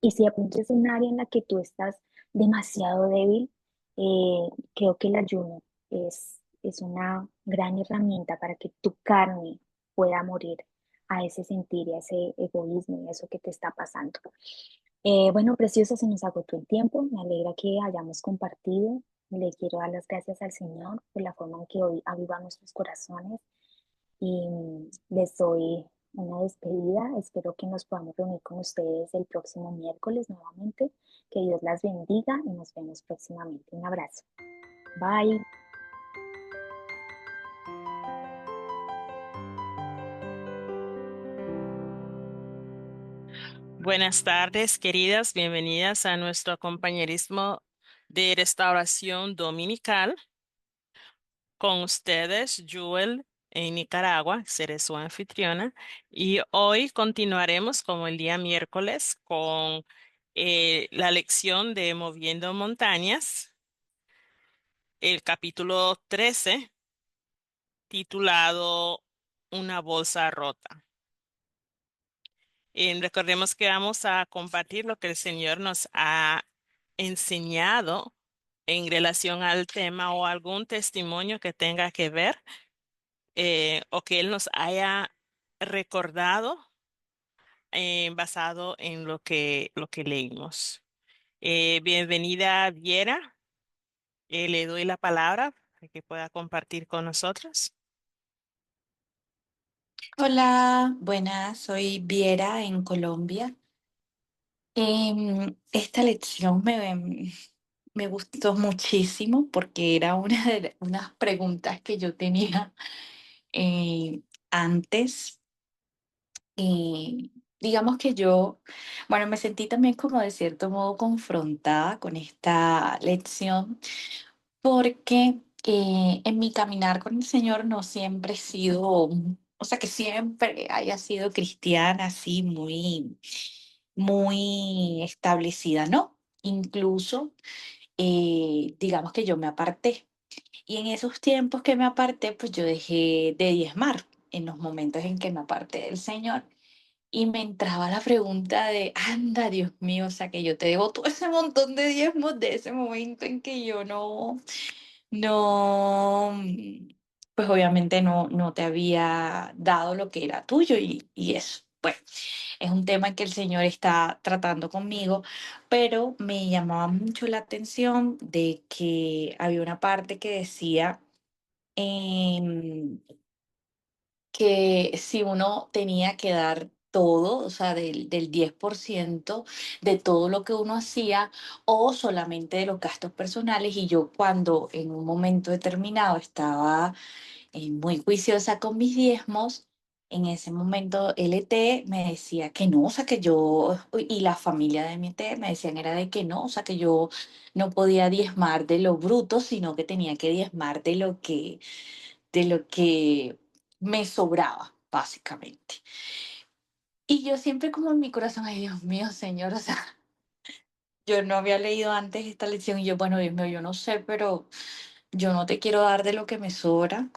Y si apuntes un área en la que tú estás demasiado débil, creo que el ayuno es una gran herramienta para que tu carne pueda morir a ese sentir y a ese egoísmo y a eso que te está pasando. Bueno, preciosa, se nos agotó el tiempo. Me alegra que hayamos compartido. Le quiero dar las gracias al Señor por la forma en que hoy aviva nuestros corazones y les doy una despedida. Espero que nos podamos reunir con ustedes el próximo miércoles nuevamente. Que Dios las bendiga y nos vemos próximamente. Un abrazo. Bye. Buenas tardes, queridas, bienvenidas a nuestro compañerismo de restauración dominical. Con ustedes, Jewel en Nicaragua, seré su anfitriona. Y hoy continuaremos como el día miércoles con la lección de Moviendo Montañas, el capítulo 13, titulado Una bolsa rota. Recordemos que vamos a compartir lo que el Señor nos ha enseñado en relación al tema o algún testimonio que tenga que ver o que Él nos haya recordado basado en lo que leímos. Bienvenida, Viera. Le doy la palabra para que pueda compartir con nosotros. Hola, buenas, soy Viera en Colombia. Esta lección me gustó muchísimo porque era unas preguntas que yo tenía eh, antes. Y digamos que bueno, me sentí también como de cierto modo confrontada con esta lección porque en mi caminar con el Señor no siempre he sido, o sea, que siempre haya sido cristiana, así muy establecida, ¿no? Incluso, digamos que yo me aparté. Y en esos tiempos que me aparté, pues yo dejé de diezmar en los momentos en que me aparté del Señor. Y me entraba la pregunta de, anda, Dios mío, o sea, que yo te debo todo ese montón de diezmos de ese momento en que yo no, pues obviamente no te había dado lo que era tuyo y eso. bueno, es un tema que el Señor está tratando conmigo, pero me llamaba mucho la atención de que había una parte que decía em, que si uno tenía que dar todo, o sea, del 10% de todo lo que uno hacía o solamente de los gastos personales. Y yo cuando en un momento determinado estaba muy juiciosa con mis diezmos, en ese momento LT me decía que no, o sea, que yo, y la familia de mi T me decían era de que no, o sea, que yo no podía diezmar de lo bruto, sino que tenía que diezmar de lo que me sobraba, básicamente. Y yo siempre como en mi corazón, ay Dios mío, Señor, o sea, yo no había leído antes esta lección y yo, bueno, Dios mío, yo no sé, pero yo no te quiero dar de lo que me sobra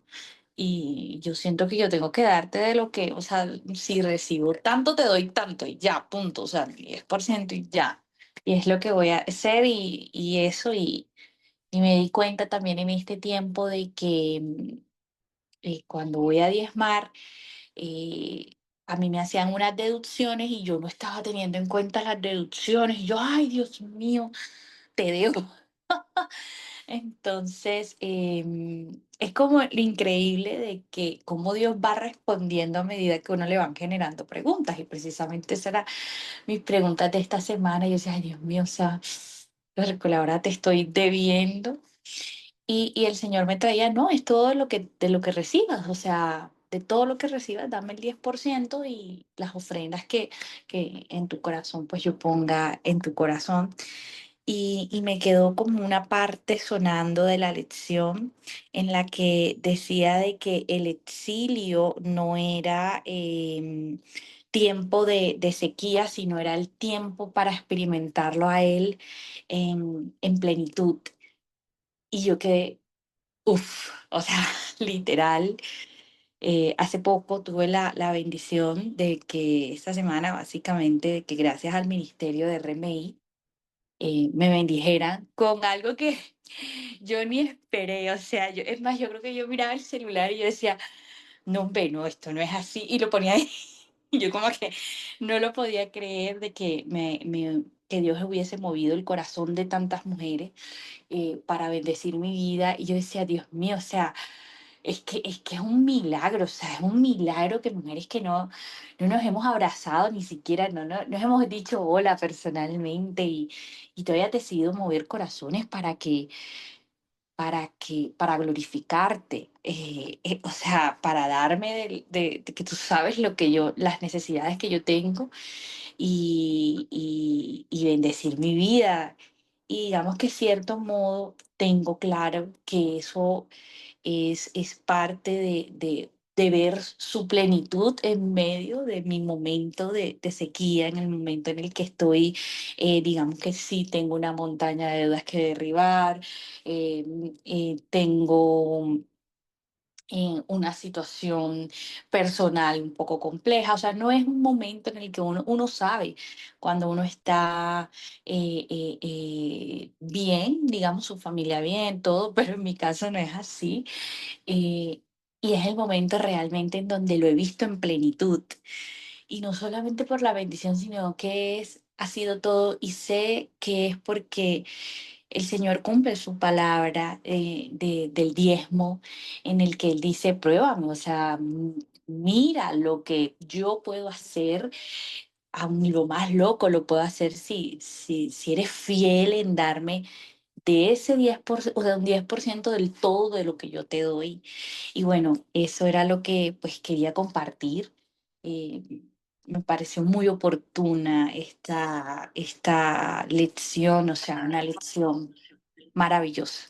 y yo siento que yo tengo que darte de lo que, o sea, si recibo tanto, te doy tanto y ya, punto, o sea, 10% y ya. Y es lo que voy a hacer y eso y me di cuenta también en este tiempo de que cuando voy a diezmar, eh, a mí me hacían unas deducciones y yo no estaba teniendo en cuenta las deducciones. Y yo, ay, Dios mío, te debo. Entonces, es como lo increíble de que cómo Dios va respondiendo a medida que uno le van generando preguntas. Y precisamente esa era mis preguntas de esta semana. Y yo decía, ay, Dios mío, o sea, ahora te estoy debiendo. Y el Señor me traía, no, es todo de lo que recibas, o sea, de todo lo que recibas, dame el 10% y las ofrendas que en tu corazón, pues yo ponga en tu corazón. Y me quedó como una parte sonando de la lección en la que decía de que el exilio no era tiempo de sequía, sino era el tiempo para experimentarlo a Él en plenitud. Y yo quedé, uff, o sea, literal. Hace poco tuve la bendición de que esta semana, básicamente, de que gracias al Ministerio de RMI, me bendijeran con algo que yo ni esperé. O sea, yo, es más, yo creo que yo miraba el celular y yo decía, no, ve, no, esto no es así. Y lo ponía ahí. Y yo como que no lo podía creer de que, que Dios hubiese movido el corazón de tantas mujeres para bendecir mi vida. Y yo decía, Dios mío, o sea, es que es un milagro, o sea, es un milagro que mujeres que no nos hemos abrazado ni siquiera, no nos hemos dicho hola personalmente y todavía has decidido mover corazones para glorificarte, o sea, para darme de que tú sabes lo que yo, las necesidades que yo tengo y bendecir mi vida. Y digamos que cierto modo tengo claro que eso es parte de ver su plenitud en medio de mi momento de sequía, en el momento en el que estoy, digamos que sí tengo una montaña de deudas que derribar, eh, tengo una situación personal un poco compleja, o sea, no es un momento en el que uno sabe cuando uno está bien, digamos, su familia bien, todo, pero en mi caso no es así. eh, y es el momento realmente en donde lo he visto en plenitud. Y no solamente por la bendición, sino que ha sido todo y sé que es porque el Señor cumple su palabra del diezmo en el que Él dice, pruébame, o sea, mira lo que yo puedo hacer, aun lo más loco lo puedo hacer si eres fiel en darme de ese 10%, o sea, un 10% del todo de lo que yo te doy. Y bueno, eso era lo que pues quería compartir. Eh, Me pareció muy oportuna esta lección, o sea, una lección maravillosa.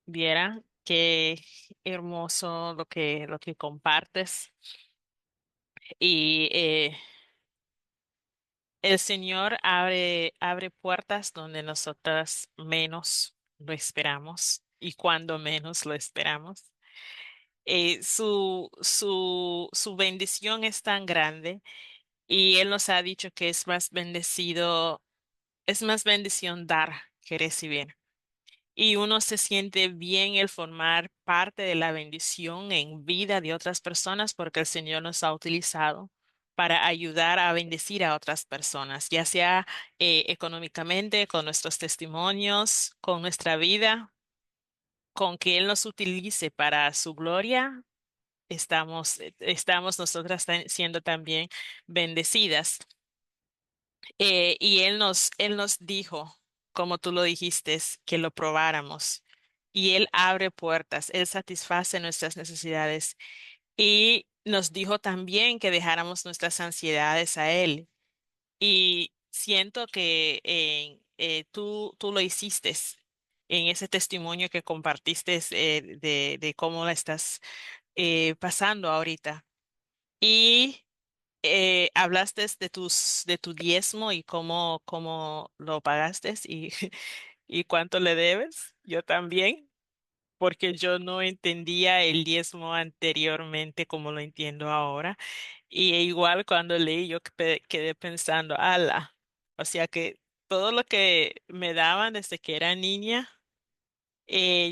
Viera qué hermoso lo que compartes. Y el Señor abre puertas donde nosotras menos lo esperamos y cuando menos lo esperamos. Su bendición es tan grande y Él nos ha dicho que es más bendecido, es más bendición dar que recibir. y uno se siente bien el formar parte de la bendición en vida de otras personas porque el Señor nos ha utilizado para ayudar a bendecir a otras personas, ya sea económicamente, con nuestros testimonios, con nuestra vida, con que Él nos utilice para su gloria. Estamos nosotras siendo también bendecidas. Y él nos dijo, como tú lo dijiste, que lo probáramos. Y Él abre puertas, Él satisface nuestras necesidades. Y nos dijo también que dejáramos nuestras ansiedades a Él. Y siento que tú lo hiciste en ese testimonio que compartiste de cómo la estás pasando ahorita. Y hablaste de tu diezmo y cómo lo pagaste y, y cuánto le debes. Yo también, porque yo no entendía el diezmo anteriormente como lo entiendo ahora. Y igual cuando leí, yo quedé pensando, ala, o sea que todo lo que me daban desde que era niña,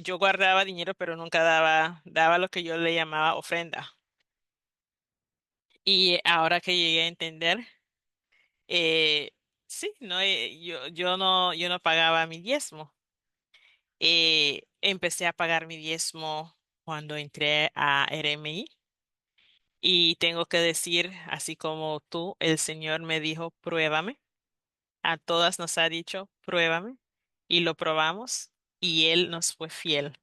yo guardaba dinero, pero nunca daba lo que yo le llamaba ofrenda. Y ahora que llegué a entender, sí, no, yo no pagaba mi diezmo. Empecé a pagar mi diezmo cuando entré a RMI y tengo que decir, así como tú, el Señor me dijo, pruébame. A todas nos ha dicho, pruébame y lo probamos y Él nos fue fiel.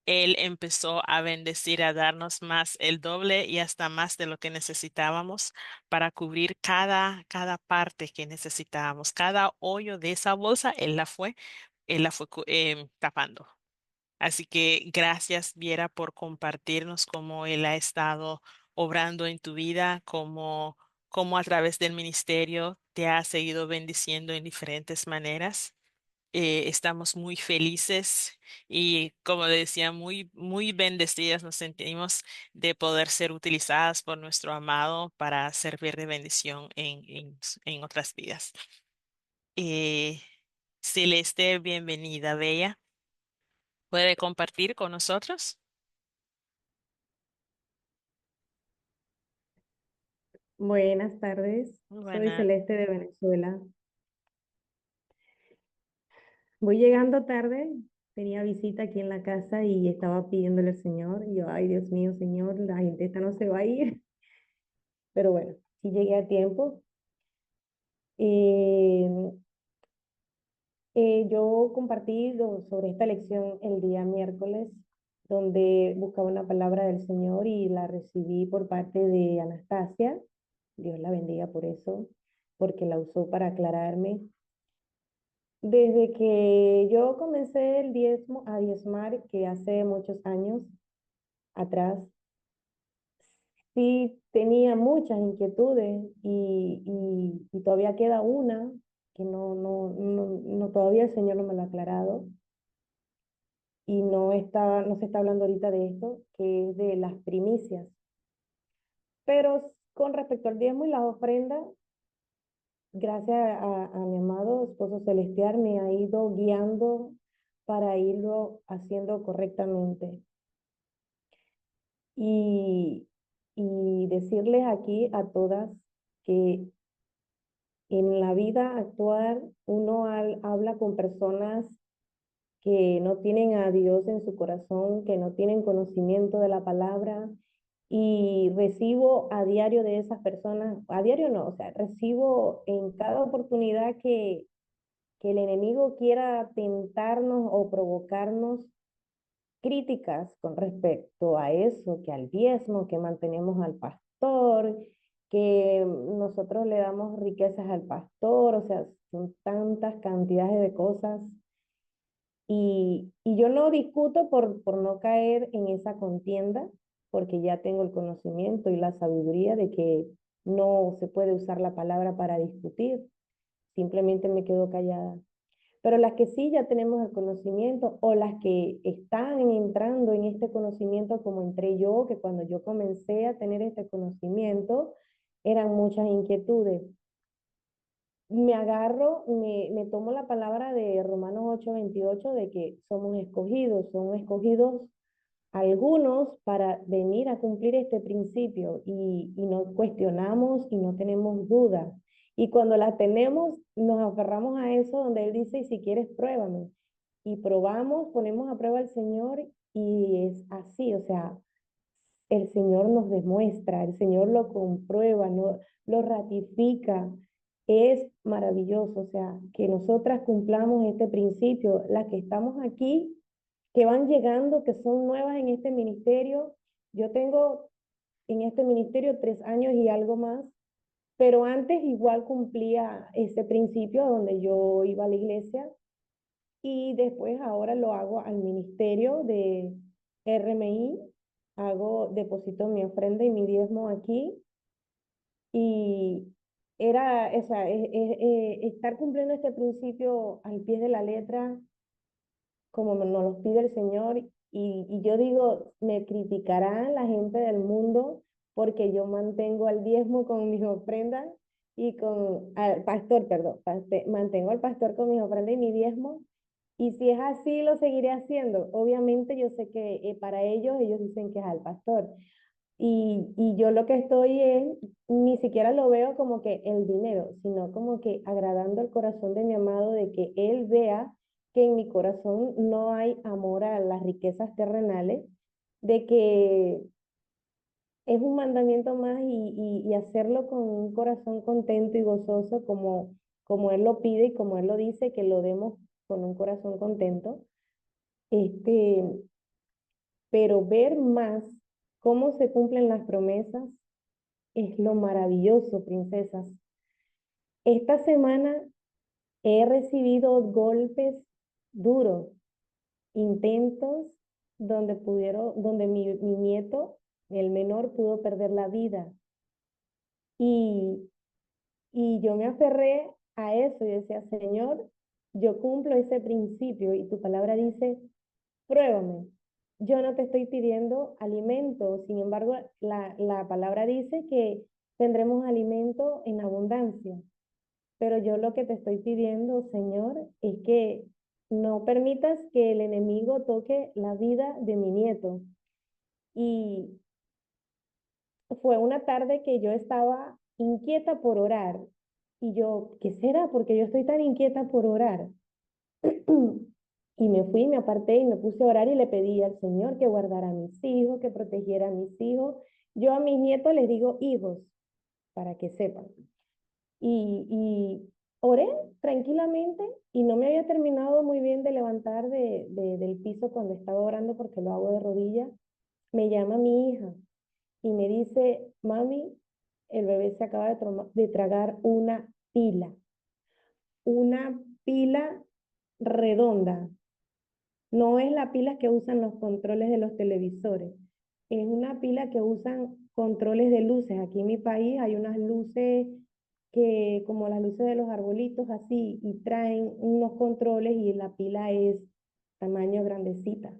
Él empezó a bendecir, a darnos más el doble y hasta más de lo que necesitábamos para cubrir cada parte que necesitábamos. Cada hoyo de esa bolsa, él la fue tapando. Así que gracias, Viera, por compartirnos cómo Él ha estado obrando en tu vida, cómo a través del ministerio te ha seguido bendiciendo en diferentes maneras. Estamos muy felices y, como decía, muy bendecidas nos sentimos de poder ser utilizadas por nuestro amado para servir de bendición en otras vidas. Eh, Celeste, bienvenida, Bella. ¿Puede compartir con nosotros? Buenas tardes, soy Buena. Celeste de Venezuela. Voy llegando tarde, tenía visita aquí en la casa y estaba pidiéndole al Señor. Y yo, ay, Dios mío, Señor, la gente esta no se va a ir. Pero bueno, sí llegué a tiempo. Eh, yo compartí sobre esta lección el día miércoles, donde buscaba una palabra del Señor y la recibí por parte de Anastasia. Dios la bendiga por eso, porque la usó para aclararme. Desde que yo comencé el diezmo a diezmar, que hace muchos años atrás, sí tenía muchas inquietudes y todavía queda una que todavía el Señor no me lo ha aclarado y no se está hablando ahorita de esto, que es de las primicias. Pero con respecto al diezmo y las ofrendas, gracias a mi amado esposo celestial, me ha ido guiando para irlo haciendo correctamente. Y, y decirles aquí a todas que en la vida actual uno habla con personas que no tienen a Dios en su corazón, que no tienen conocimiento de la palabra, y recibo a diario de esas personas, a diario no, o sea, recibo en cada oportunidad que el enemigo quiera tentarnos o provocarnos críticas con respecto a eso, que al diezmo, que mantenemos al pastor, que nosotros le damos riquezas al pastor, o sea, son tantas cantidades de cosas. Y yo no discuto por no caer en esa contienda, porque ya tengo el conocimiento y la sabiduría de que no se puede usar la palabra para discutir, simplemente me quedo callada. Pero las que sí ya tenemos el conocimiento o las que están entrando en este conocimiento como entré yo, que cuando yo comencé a tener este conocimiento eran muchas inquietudes. me agarro, me tomo la palabra de Romanos 8:28 de que somos escogidos, son escogidos algunos para venir a cumplir este principio y no cuestionamos y no tenemos dudas. Y cuando las tenemos, nos aferramos a eso donde Él dice, y si quieres, pruébame. Y probamos, ponemos a prueba al Señor y es así, o sea, el Señor nos demuestra, el Señor lo comprueba, no, lo ratifica. Es maravilloso, o sea, que nosotras cumplamos este principio, las que estamos aquí, que van llegando, que son nuevas en este ministerio. Yo tengo en este ministerio 3 años y algo más, pero antes igual cumplía ese principio donde yo iba a la iglesia y después ahora lo hago al ministerio de RMI, hago, deposito mi ofrenda y mi diezmo aquí y era, o sea, estar cumpliendo este principio al pie de la letra como nos los pide el Señor. Y yo digo, me criticarán la gente del mundo porque yo mantengo al diezmo con mis ofrendas y con, al pastor, perdón, mantengo al pastor con mis ofrendas y mi diezmo. Y si es así, lo seguiré haciendo. Obviamente yo sé que para ellos dicen que es al pastor. Y yo lo que estoy es, ni siquiera lo veo como que el dinero, sino como que agradando el corazón de mi amado, de que él vea que en mi corazón no hay amor a las riquezas terrenales, de que es un mandamiento más y hacerlo con un corazón contento y gozoso como él lo pide y como él lo dice, que lo demos con un corazón contento. Este, pero ver más cómo se cumplen las promesas es lo maravilloso, princesas. Esta semana he recibido golpes duros, intentos donde mi nieto, el menor, pudo perder la vida. Y, y yo me aferré a eso y decía, Señor, yo cumplo ese principio y tu palabra dice, pruébame. Yo no te estoy pidiendo alimento, sin embargo, la palabra dice que tendremos alimento en abundancia. Pero yo lo que te estoy pidiendo, Señor, es que no permitas que el enemigo toque la vida de mi nieto. Y fue una tarde que yo estaba inquieta por orar. Y yo, ¿qué será? Porque yo estoy tan inquieta por orar. Y me fui, me aparté y me puse a orar y le pedí al Señor que guardara a mis hijos, que protegiera a mis hijos. Yo a mis nietos les digo hijos, para que sepan. Y oré tranquilamente y no me había terminado muy bien de levantar del piso cuando estaba orando porque lo hago de rodillas. Me llama mi hija y me dice, mami, el bebé se acaba de tragar una pila redonda. No es la pila que usan los controles de los televisores, es una pila que usan controles de luces. Aquí en mi país hay unas luces que, como las luces de los arbolitos, así, y traen unos controles y la pila es tamaño grandecita.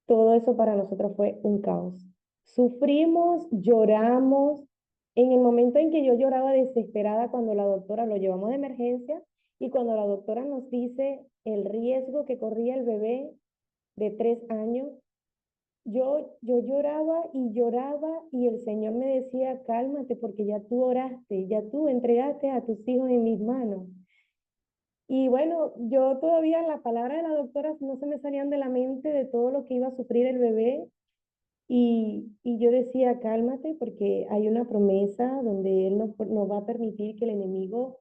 Todo eso para nosotros fue un caos. Sufrimos, lloramos. En el momento en que yo lloraba desesperada cuando la doctora lo llevamos de emergencia y cuando la doctora nos dice el riesgo que corría el bebé de 3 años, yo lloraba y el Señor me decía, cálmate porque ya tú oraste, ya tú entregaste a tus hijos en mis manos. Y bueno, yo todavía las palabras de la doctora no se me salían de la mente de todo lo que iba a sufrir el bebé. Y yo decía, cálmate, porque hay una promesa donde Él no va a permitir que el enemigo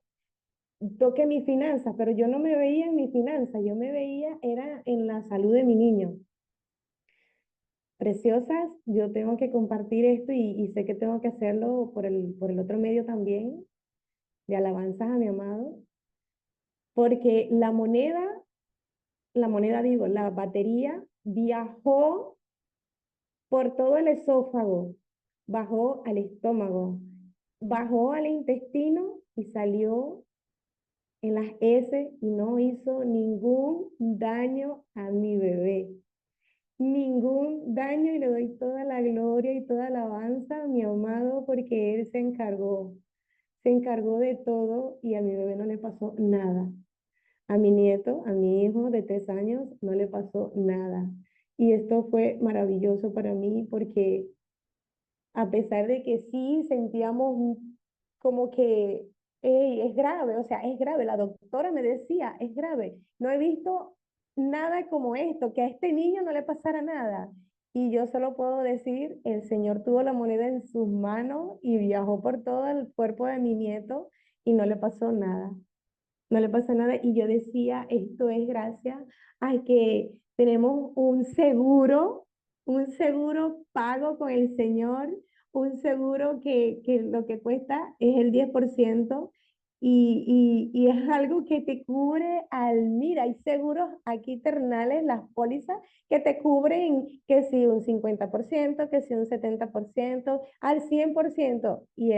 toque mis finanzas, pero yo no me veía en mis finanzas, yo me veía, era en la salud de mi niño. Preciosas, yo tengo que compartir esto y sé que tengo que hacerlo por el otro medio también, de alabanzas a mi amado, porque la moneda digo, la batería viajó por todo el esófago, bajó al estómago, bajó al intestino y salió en las heces y no hizo ningún daño a mi bebé. Ningún daño y le doy toda la gloria y toda la alabanza a mi amado porque él se se encargó de todo y a mi bebé no le pasó nada. A mi nieto, a mi hijo de 3 años, no le pasó nada. Y esto fue maravilloso para mí porque a pesar de que sí sentíamos como que "Ey, es grave, o sea, es grave". La doctora me decía, es grave. No he visto nada como esto, que a este niño no le pasara nada. Y yo solo puedo decir, el Señor tuvo la moneda en sus manos y viajó por todo el cuerpo de mi nieto y no le pasó nada. No le pasa nada. Y yo decía, esto es gracias a que tenemos un seguro pago con el Señor, un seguro que lo que cuesta es el 10% y es algo que te cubre mira, hay seguros aquí ternales, las pólizas, que te cubren que si un 50%, que si un 70%, al 100%, y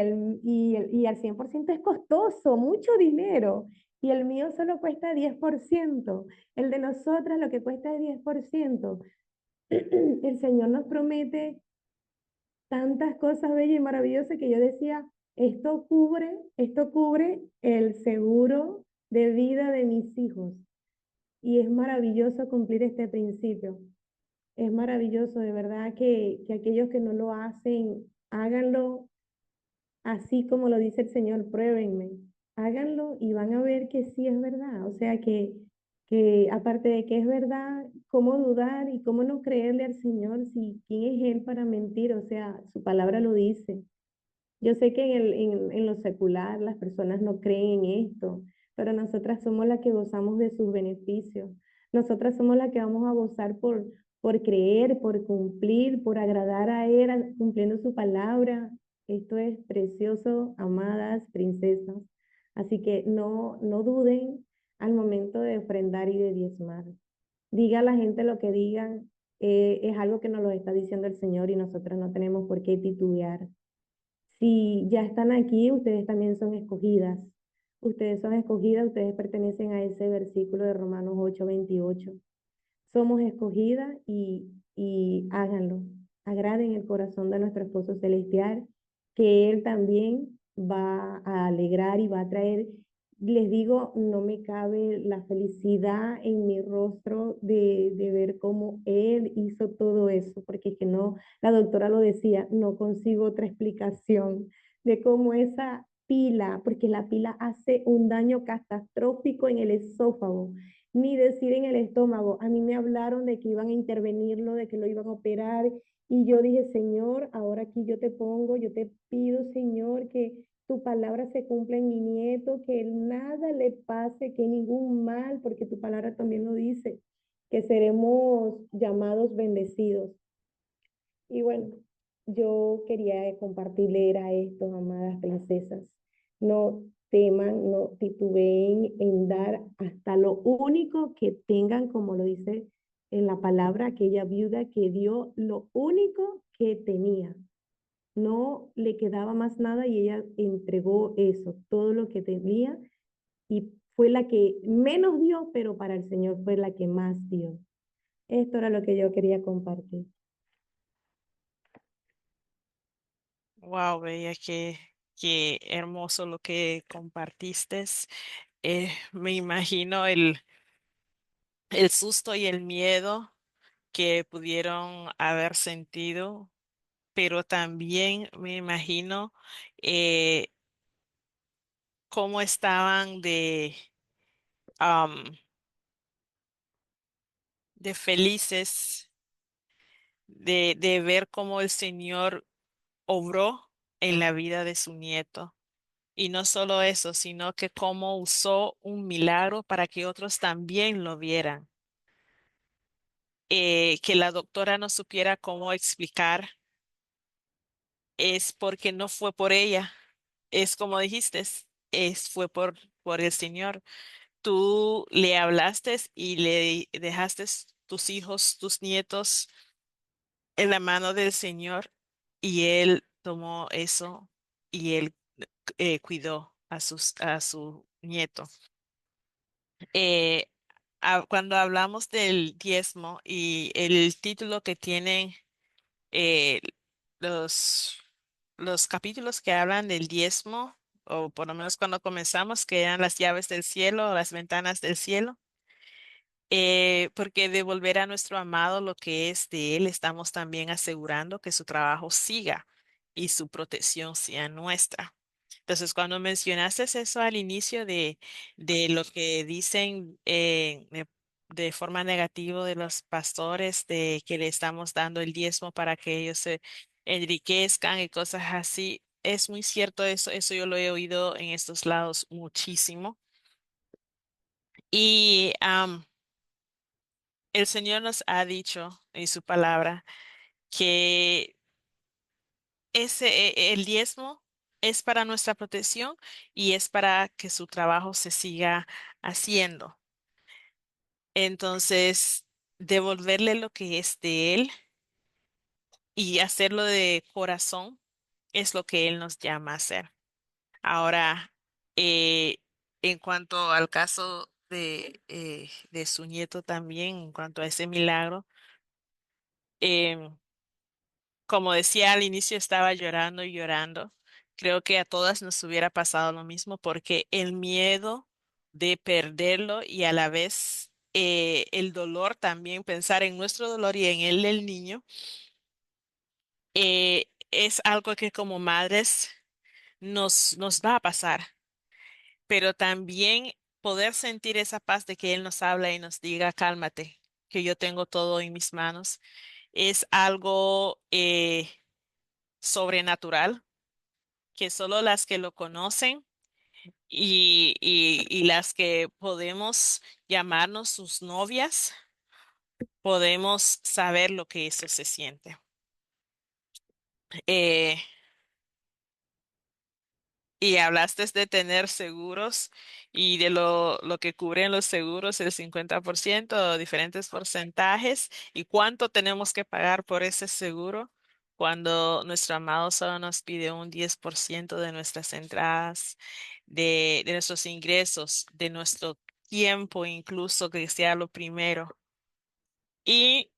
al 100% es costoso, mucho dinero. Y el mío solo cuesta 10%. El de nosotras lo que cuesta es 10%. El Señor nos promete tantas cosas bellas y maravillosas que yo decía, esto cubre el seguro de vida de mis hijos. Y es maravilloso cumplir este principio. Es maravilloso, de verdad, que aquellos que no lo hacen, háganlo. Así como lo dice el Señor, pruébenme, háganlo y van a ver que sí es verdad. O sea que aparte de que es verdad, ¿cómo dudar y cómo no creerle al Señor si quién es Él para mentir? O sea, su palabra lo dice. Yo sé que en lo secular las personas no creen en esto, pero nosotras somos las que gozamos de sus beneficios. Nosotras somos las que vamos a gozar por creer, por cumplir, por agradar a Él, cumpliendo su palabra. Esto es precioso, amadas princesas. Así que no duden al momento de ofrendar y de diezmar. Diga a la gente lo que digan, es algo que nos lo está diciendo el Señor y nosotras no tenemos por qué titubear. Si ya están aquí, ustedes también son escogidas. Ustedes son escogidas, ustedes pertenecen a ese versículo de Romanos 8:28. Somos escogidas y háganlo. Agraden el corazón de nuestro esposo celestial, que Él también va a alegrar y va a traer. Les digo, no me cabe la felicidad en mi rostro de ver cómo Él hizo todo eso, porque es que no, la doctora lo decía, no consigo otra explicación de cómo esa pila, porque la pila hace un daño catastrófico en el esófago, ni decir en el estómago. A mí me hablaron de que iban a intervenirlo, de que lo iban a operar, y yo dije, Señor, ahora aquí yo te pongo, yo te pido, Señor, que tu palabra se cumpla en mi nieto, que nada le pase, que ningún mal, porque tu palabra también lo dice, que seremos llamados bendecidos. Y bueno, yo quería compartirle a estos, amadas princesas. No teman, no titubeen en dar hasta lo único que tengan, como lo dice en la palabra, aquella viuda que dio lo único que tenía. No le quedaba más nada y ella entregó eso, todo lo que tenía, y fue la que menos dio, pero para el Señor fue la que más dio. Esto era lo que yo quería compartir. Wow, Bella, qué hermoso lo que compartiste. Me imagino el susto y el miedo que pudieron haber sentido, pero también me imagino eh, cómo estaban am, de felices de ver cómo el Señor obró en la vida de su nieto. Y no solo eso, sino que cómo usó un milagro para que otros también lo vieran. Que la doctora no supiera cómo explicar es porque no fue por ella, es como dijiste, fue por el Señor. Tú le hablaste y le dejaste tus hijos, tus nietos en la mano del Señor y Él tomó eso y Él cuidó a su nieto. Eh, Cuando hablamos del diezmo y el título que tienen eh, los, los capítulos que hablan del diezmo o por lo menos cuando comenzamos, que eran las llaves del cielo, las ventanas del cielo. Porque devolver a nuestro amado lo que es de él, estamos también asegurando que su trabajo siga y su protección sea nuestra. Entonces, cuando mencionaste eso al inicio de lo que dicen de forma negativa de los pastores, de que le estamos dando el diezmo para que ellos se enriquezcan y cosas así, es muy cierto eso, eso yo lo he oído en estos lados muchísimo. Y el Señor nos ha dicho en su palabra que el diezmo es para nuestra protección y es para que su trabajo se siga haciendo. Entonces, devolverle lo que es de Él y hacerlo de corazón es lo que Él nos llama a hacer. Ahora, en cuanto al caso de su nieto también, en cuanto a ese milagro, em, como decía al inicio, estaba llorando y llorando. Creo que a todas nos hubiera pasado lo mismo porque el miedo de perderlo y a la vez el dolor también, pensar en nuestro dolor y en el del niño, es algo que como madres nos va a pasar, pero también poder sentir esa paz de que Él nos habla y nos diga, cálmate, que yo tengo todo en mis manos, es algo sobrenatural que solo las que lo conocen y las que podemos llamarnos sus novias, podemos saber lo que eso se siente. Eh, y hablaste de tener seguros y de lo que cubren los seguros, el 50%, diferentes porcentajes, y cuánto tenemos que pagar por ese seguro cuando nuestro amado solo nos pide un 10% de nuestras entradas, de nuestros ingresos, de nuestro tiempo, incluso que sea lo primero. Y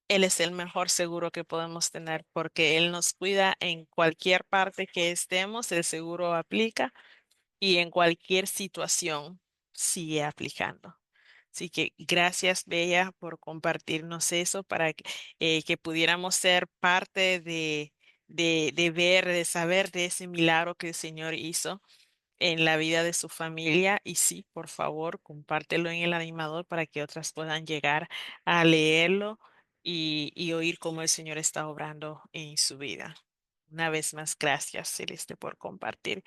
él es el mejor seguro que podemos tener porque Él nos cuida en cualquier parte que estemos, el seguro aplica y en cualquier situación sigue aplicando. Así que gracias, Bella, por compartirnos eso para que pudiéramos ser parte de ver, de saber de ese milagro que el Señor hizo en la vida de su familia. Y sí, por favor, compártelo en el animador para que otras puedan llegar a leerlo y oír cómo el Señor está obrando en su vida. Una vez más, gracias, Celeste, por compartir.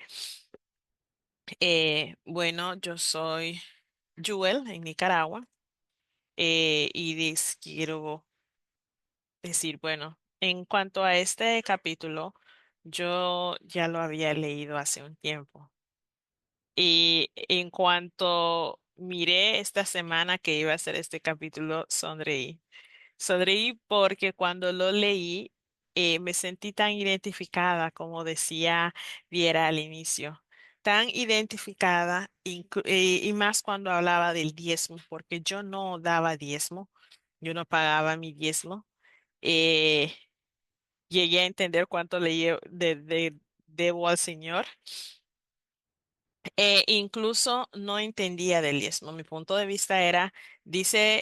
Bueno, yo soy Jewel en Nicaragua y quiero decir, bueno, en cuanto a este capítulo, yo ya lo había leído hace un tiempo y en cuanto miré esta semana que iba a ser este capítulo, sonreí. Sonreí porque cuando lo leí me sentí tan identificada, como decía Viera al inicio, tan identificada y más cuando hablaba del diezmo, porque yo no daba diezmo, yo no pagaba mi diezmo. Eh, Llegué a entender cuánto debo al Señor. Incluso no entendía del diezmo. Mi punto de vista era, dice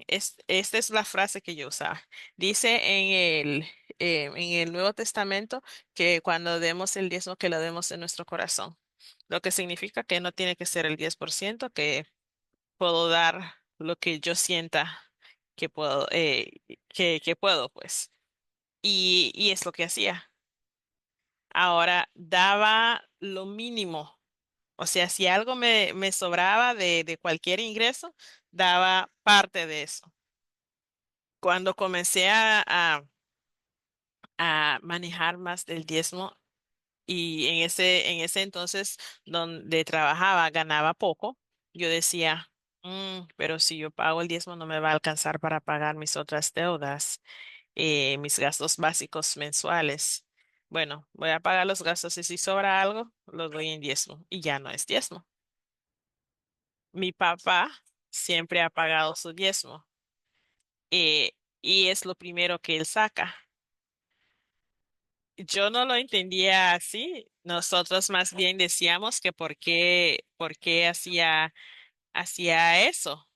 esta es la frase que yo usaba, dice en el Nuevo Testamento que cuando demos el diezmo, que lo demos en nuestro corazón. Lo que significa que no tiene que ser el 10%, que puedo dar lo que yo sienta que puedo, que puedo, pues. Y es lo que hacía. Ahora, daba lo mínimo. O sea, si algo me sobraba de cualquier ingreso, daba parte de eso. Cuando comencé a manejar más del diezmo y en ese entonces donde trabajaba ganaba poco, yo decía, pero si yo pago el diezmo no me va a alcanzar para pagar mis otras deudas, mis gastos básicos mensuales. Bueno, voy a pagar los gastos y si sobra algo, lo doy en diezmo y ya no es diezmo. Mi papá siempre ha pagado su diezmo y es lo primero que él saca. yo no lo entendía así. Nosotros más bien decíamos que por qué hacía eso,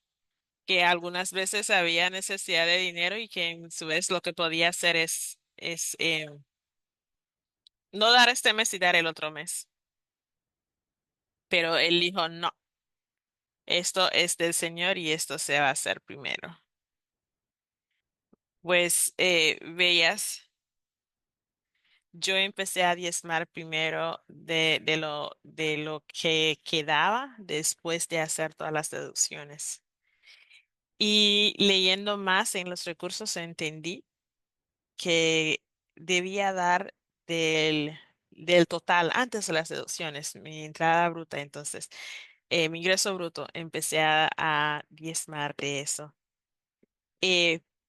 que algunas veces había necesidad de dinero y que en su vez lo que podía hacer es no dar este mes y dar el otro mes. Pero él dijo, no, esto es del Señor y esto se va a hacer primero. Pues veías, yo empecé a diezmar primero de lo que quedaba después de hacer todas las deducciones. Y leyendo más en los recursos entendí que debía dar del total antes de las deducciones, mi entrada bruta. Entonces, mi ingreso bruto, empecé a diezmar de eso.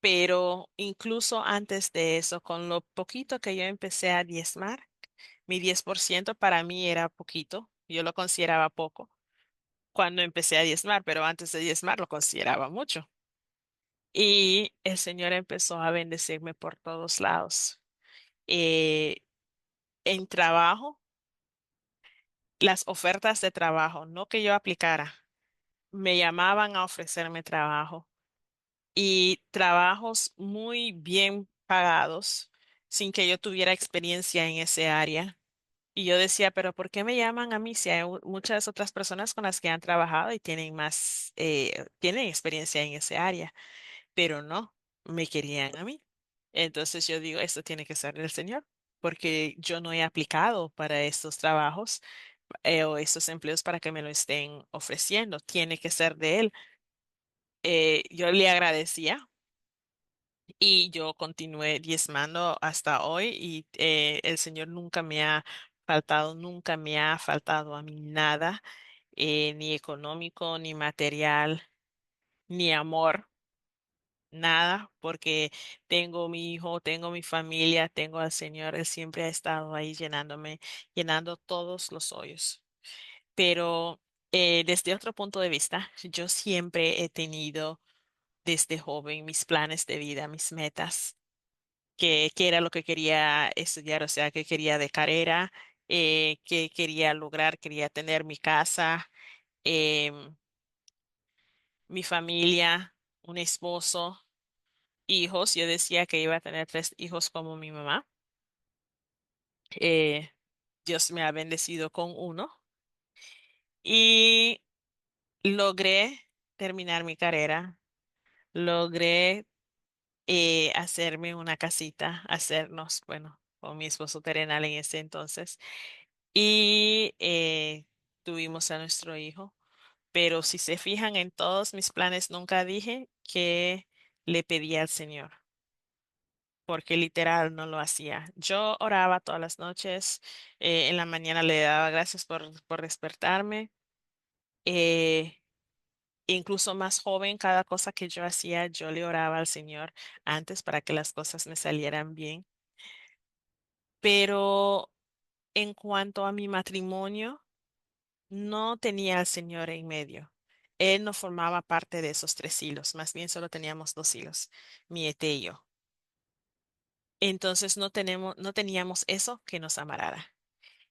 Pero incluso antes de eso, con lo poquito que yo empecé a diezmar, mi 10% para mí era poquito, yo lo consideraba poco cuando empecé a diezmar, pero antes de diezmar lo consideraba mucho. Y el Señor empezó a bendecirme por todos lados. Eh, en trabajo, las ofertas de trabajo, no que yo aplicara, me llamaban a ofrecerme trabajo y trabajos muy bien pagados sin que yo tuviera experiencia en ese área. Y yo decía, pero ¿por qué me llaman a mí si hay muchas otras personas con las que han trabajado y tienen más, tienen experiencia en ese área? Pero no, me querían a mí. Entonces yo digo, esto tiene que ser del Señor, porque yo no he aplicado para estos trabajos o estos empleos para que me lo estén ofreciendo. Tiene que ser de Él. Yo le agradecía y yo continué diezmando hasta hoy y el Señor nunca me ha faltado a mí nada, ni económico, ni material, ni amor. Nada, porque tengo mi hijo, tengo mi familia, tengo al Señor, Él siempre ha estado ahí llenándome, llenando todos los hoyos. Pero desde otro punto de vista, yo siempre he tenido desde joven mis planes de vida, mis metas, que era lo que quería estudiar, o sea, que quería de carrera, que quería lograr, quería tener mi casa, em, mi familia, un esposo, hijos. Yo decía que iba a tener 3 hijos como mi mamá. Eh, Dios me ha bendecido con uno y logré terminar mi carrera. Logré hacerme una casita, hacernos, bueno, con mi esposo terrenal en ese entonces. Y tuvimos a nuestro hijo. Pero si se fijan en todos mis planes, nunca dije que le pedí al Señor, porque literal no lo hacía. Yo oraba todas las noches, en la mañana le daba gracias por despertarme. eh, Incluso más joven, cada cosa que yo hacía, yo le oraba al Señor antes para que las cosas me salieran bien. Pero en cuanto a mi matrimonio, no tenía al Señor en medio. Él no formaba parte de esos 3 hilos, más bien solo teníamos 2 hilos, mi Ete y yo. Entonces no teníamos eso que nos amarara.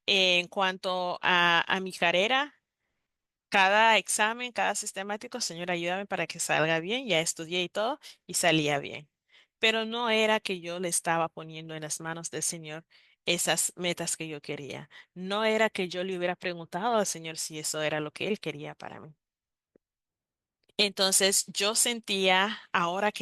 En cuanto a mi carrera, cada examen, cada sistemático, Señor, ayúdame para que salga bien. Ya estudié y todo y salía bien. Pero no era que yo le estaba poniendo en las manos del Señor esas metas que yo quería. No era que yo le hubiera preguntado al Señor si eso era lo que Él quería para mí. Entonces yo sentía, ahora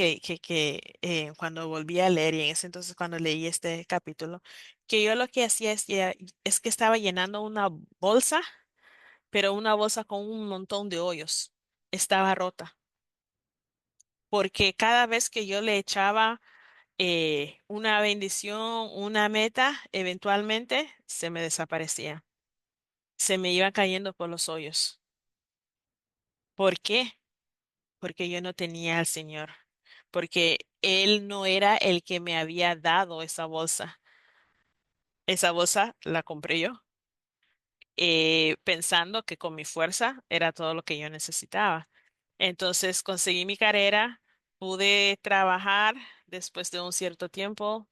cuando volví a leer y en ese entonces cuando leí este capítulo, que yo lo que hacía es que estaba llenando una bolsa, pero una bolsa con un montón de hoyos. Estaba rota, porque cada vez que yo le echaba una bendición, una meta, eventualmente se me desaparecía, se me iba cayendo por los hoyos. ¿Por qué? Porque yo no tenía al Señor, porque Él no era el que me había dado esa bolsa. Esa bolsa la compré yo, pensando que con mi fuerza era todo lo que yo necesitaba. Entonces conseguí mi carrera, pude trabajar después de un cierto tiempo,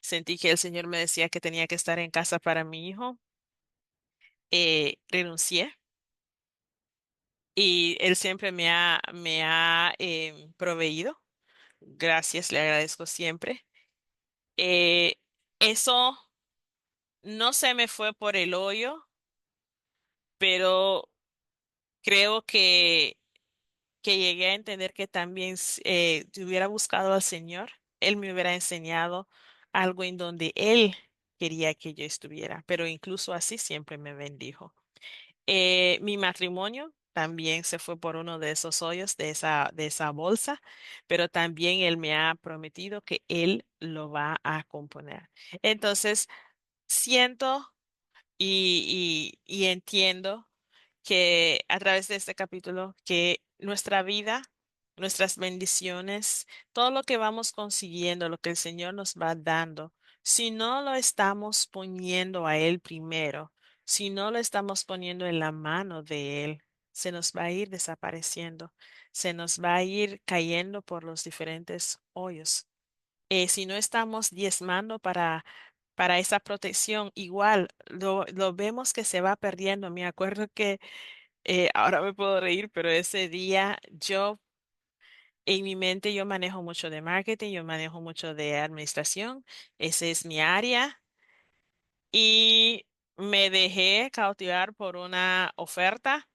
Sentí que el Señor me decía que tenía que estar en casa para mi hijo. Renuncié y Él siempre me ha proveído. Gracias, le agradezco siempre. Eh, Eso no se me fue por el hoyo, pero creo que llegué a entender que también si hubiera buscado al Señor, Él me hubiera enseñado algo en donde Él quería que yo estuviera, pero incluso así siempre me bendijo. Mi matrimonio también se fue por uno de esos hoyos, de esa bolsa, pero también Él me ha prometido que Él lo va a componer. Entonces, siento y entiendo que a través de este capítulo, que nuestra vida, nuestras bendiciones, todo lo que vamos consiguiendo, lo que el Señor nos va dando, si no lo estamos poniendo a Él primero, si no lo estamos poniendo en la mano de Él, se nos va a ir desapareciendo, se nos va a ir cayendo por los diferentes hoyos. Si no estamos diezmando para esa protección, igual lo vemos que se va perdiendo. Me acuerdo que ahora me puedo reír, pero ese día en mi mente yo manejo mucho de marketing, yo manejo mucho de administración, ese es mi área y me dejé cautivar por una oferta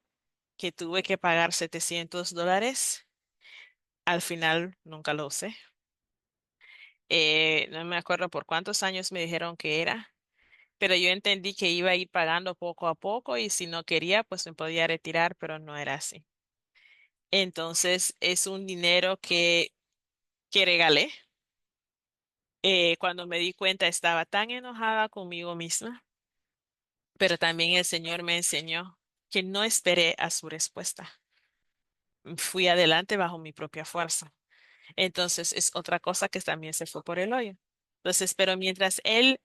que tuve que pagar $700. Al final nunca lo usé. No me acuerdo por cuántos años me dijeron que era, pero yo entendí que iba a ir pagando poco a poco y si no quería, pues me podía retirar, pero no era así. Entonces es un dinero que regalé. Cuando me di cuenta estaba tan enojada conmigo misma, pero también el Señor me enseñó que no esperé a su respuesta. Fui adelante bajo mi propia fuerza. Entonces es otra cosa que también se fue por el hoyo. Entonces, pero mientras él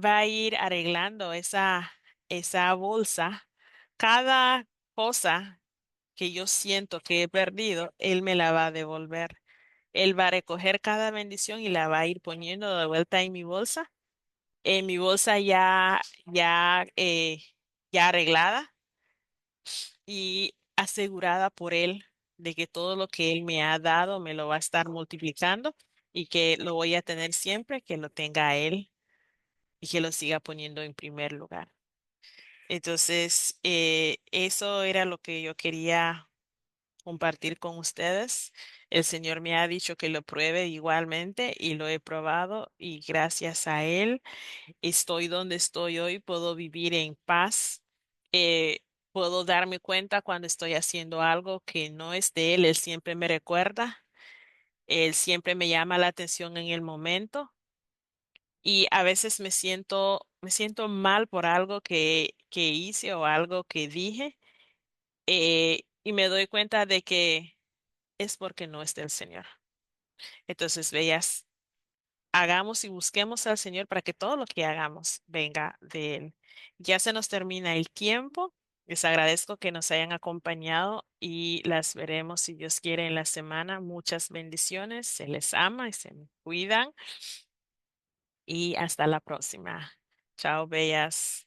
va a ir arreglando esa bolsa, cada cosa que yo siento que he perdido, Él me la va a devolver. Él va a recoger cada bendición y la va a ir poniendo de vuelta en mi bolsa. En mi bolsa ya arreglada y asegurada por Él de que todo lo que Él me ha dado me lo va a estar multiplicando y que lo voy a tener siempre, que lo tenga a Él y que lo siga poniendo en primer lugar. Entonces, eso era lo que yo quería compartir con ustedes. El Señor me ha dicho que lo pruebe igualmente y lo he probado y gracias a Él estoy donde estoy hoy, puedo vivir en paz, puedo darme cuenta cuando estoy haciendo algo que no es de Él. Él siempre me recuerda, Él siempre me llama la atención en el momento y a veces me siento mal por algo que hice o algo que dije, y me doy cuenta de que es porque no es del Señor. Entonces, veas, hagamos y busquemos al Señor para que todo lo que hagamos venga de Él. Ya se nos termina el tiempo. Les agradezco que nos hayan acompañado y las veremos si Dios quiere en la semana. Muchas bendiciones. Se les ama y se me cuidan. Y hasta la próxima. Chao, bellas.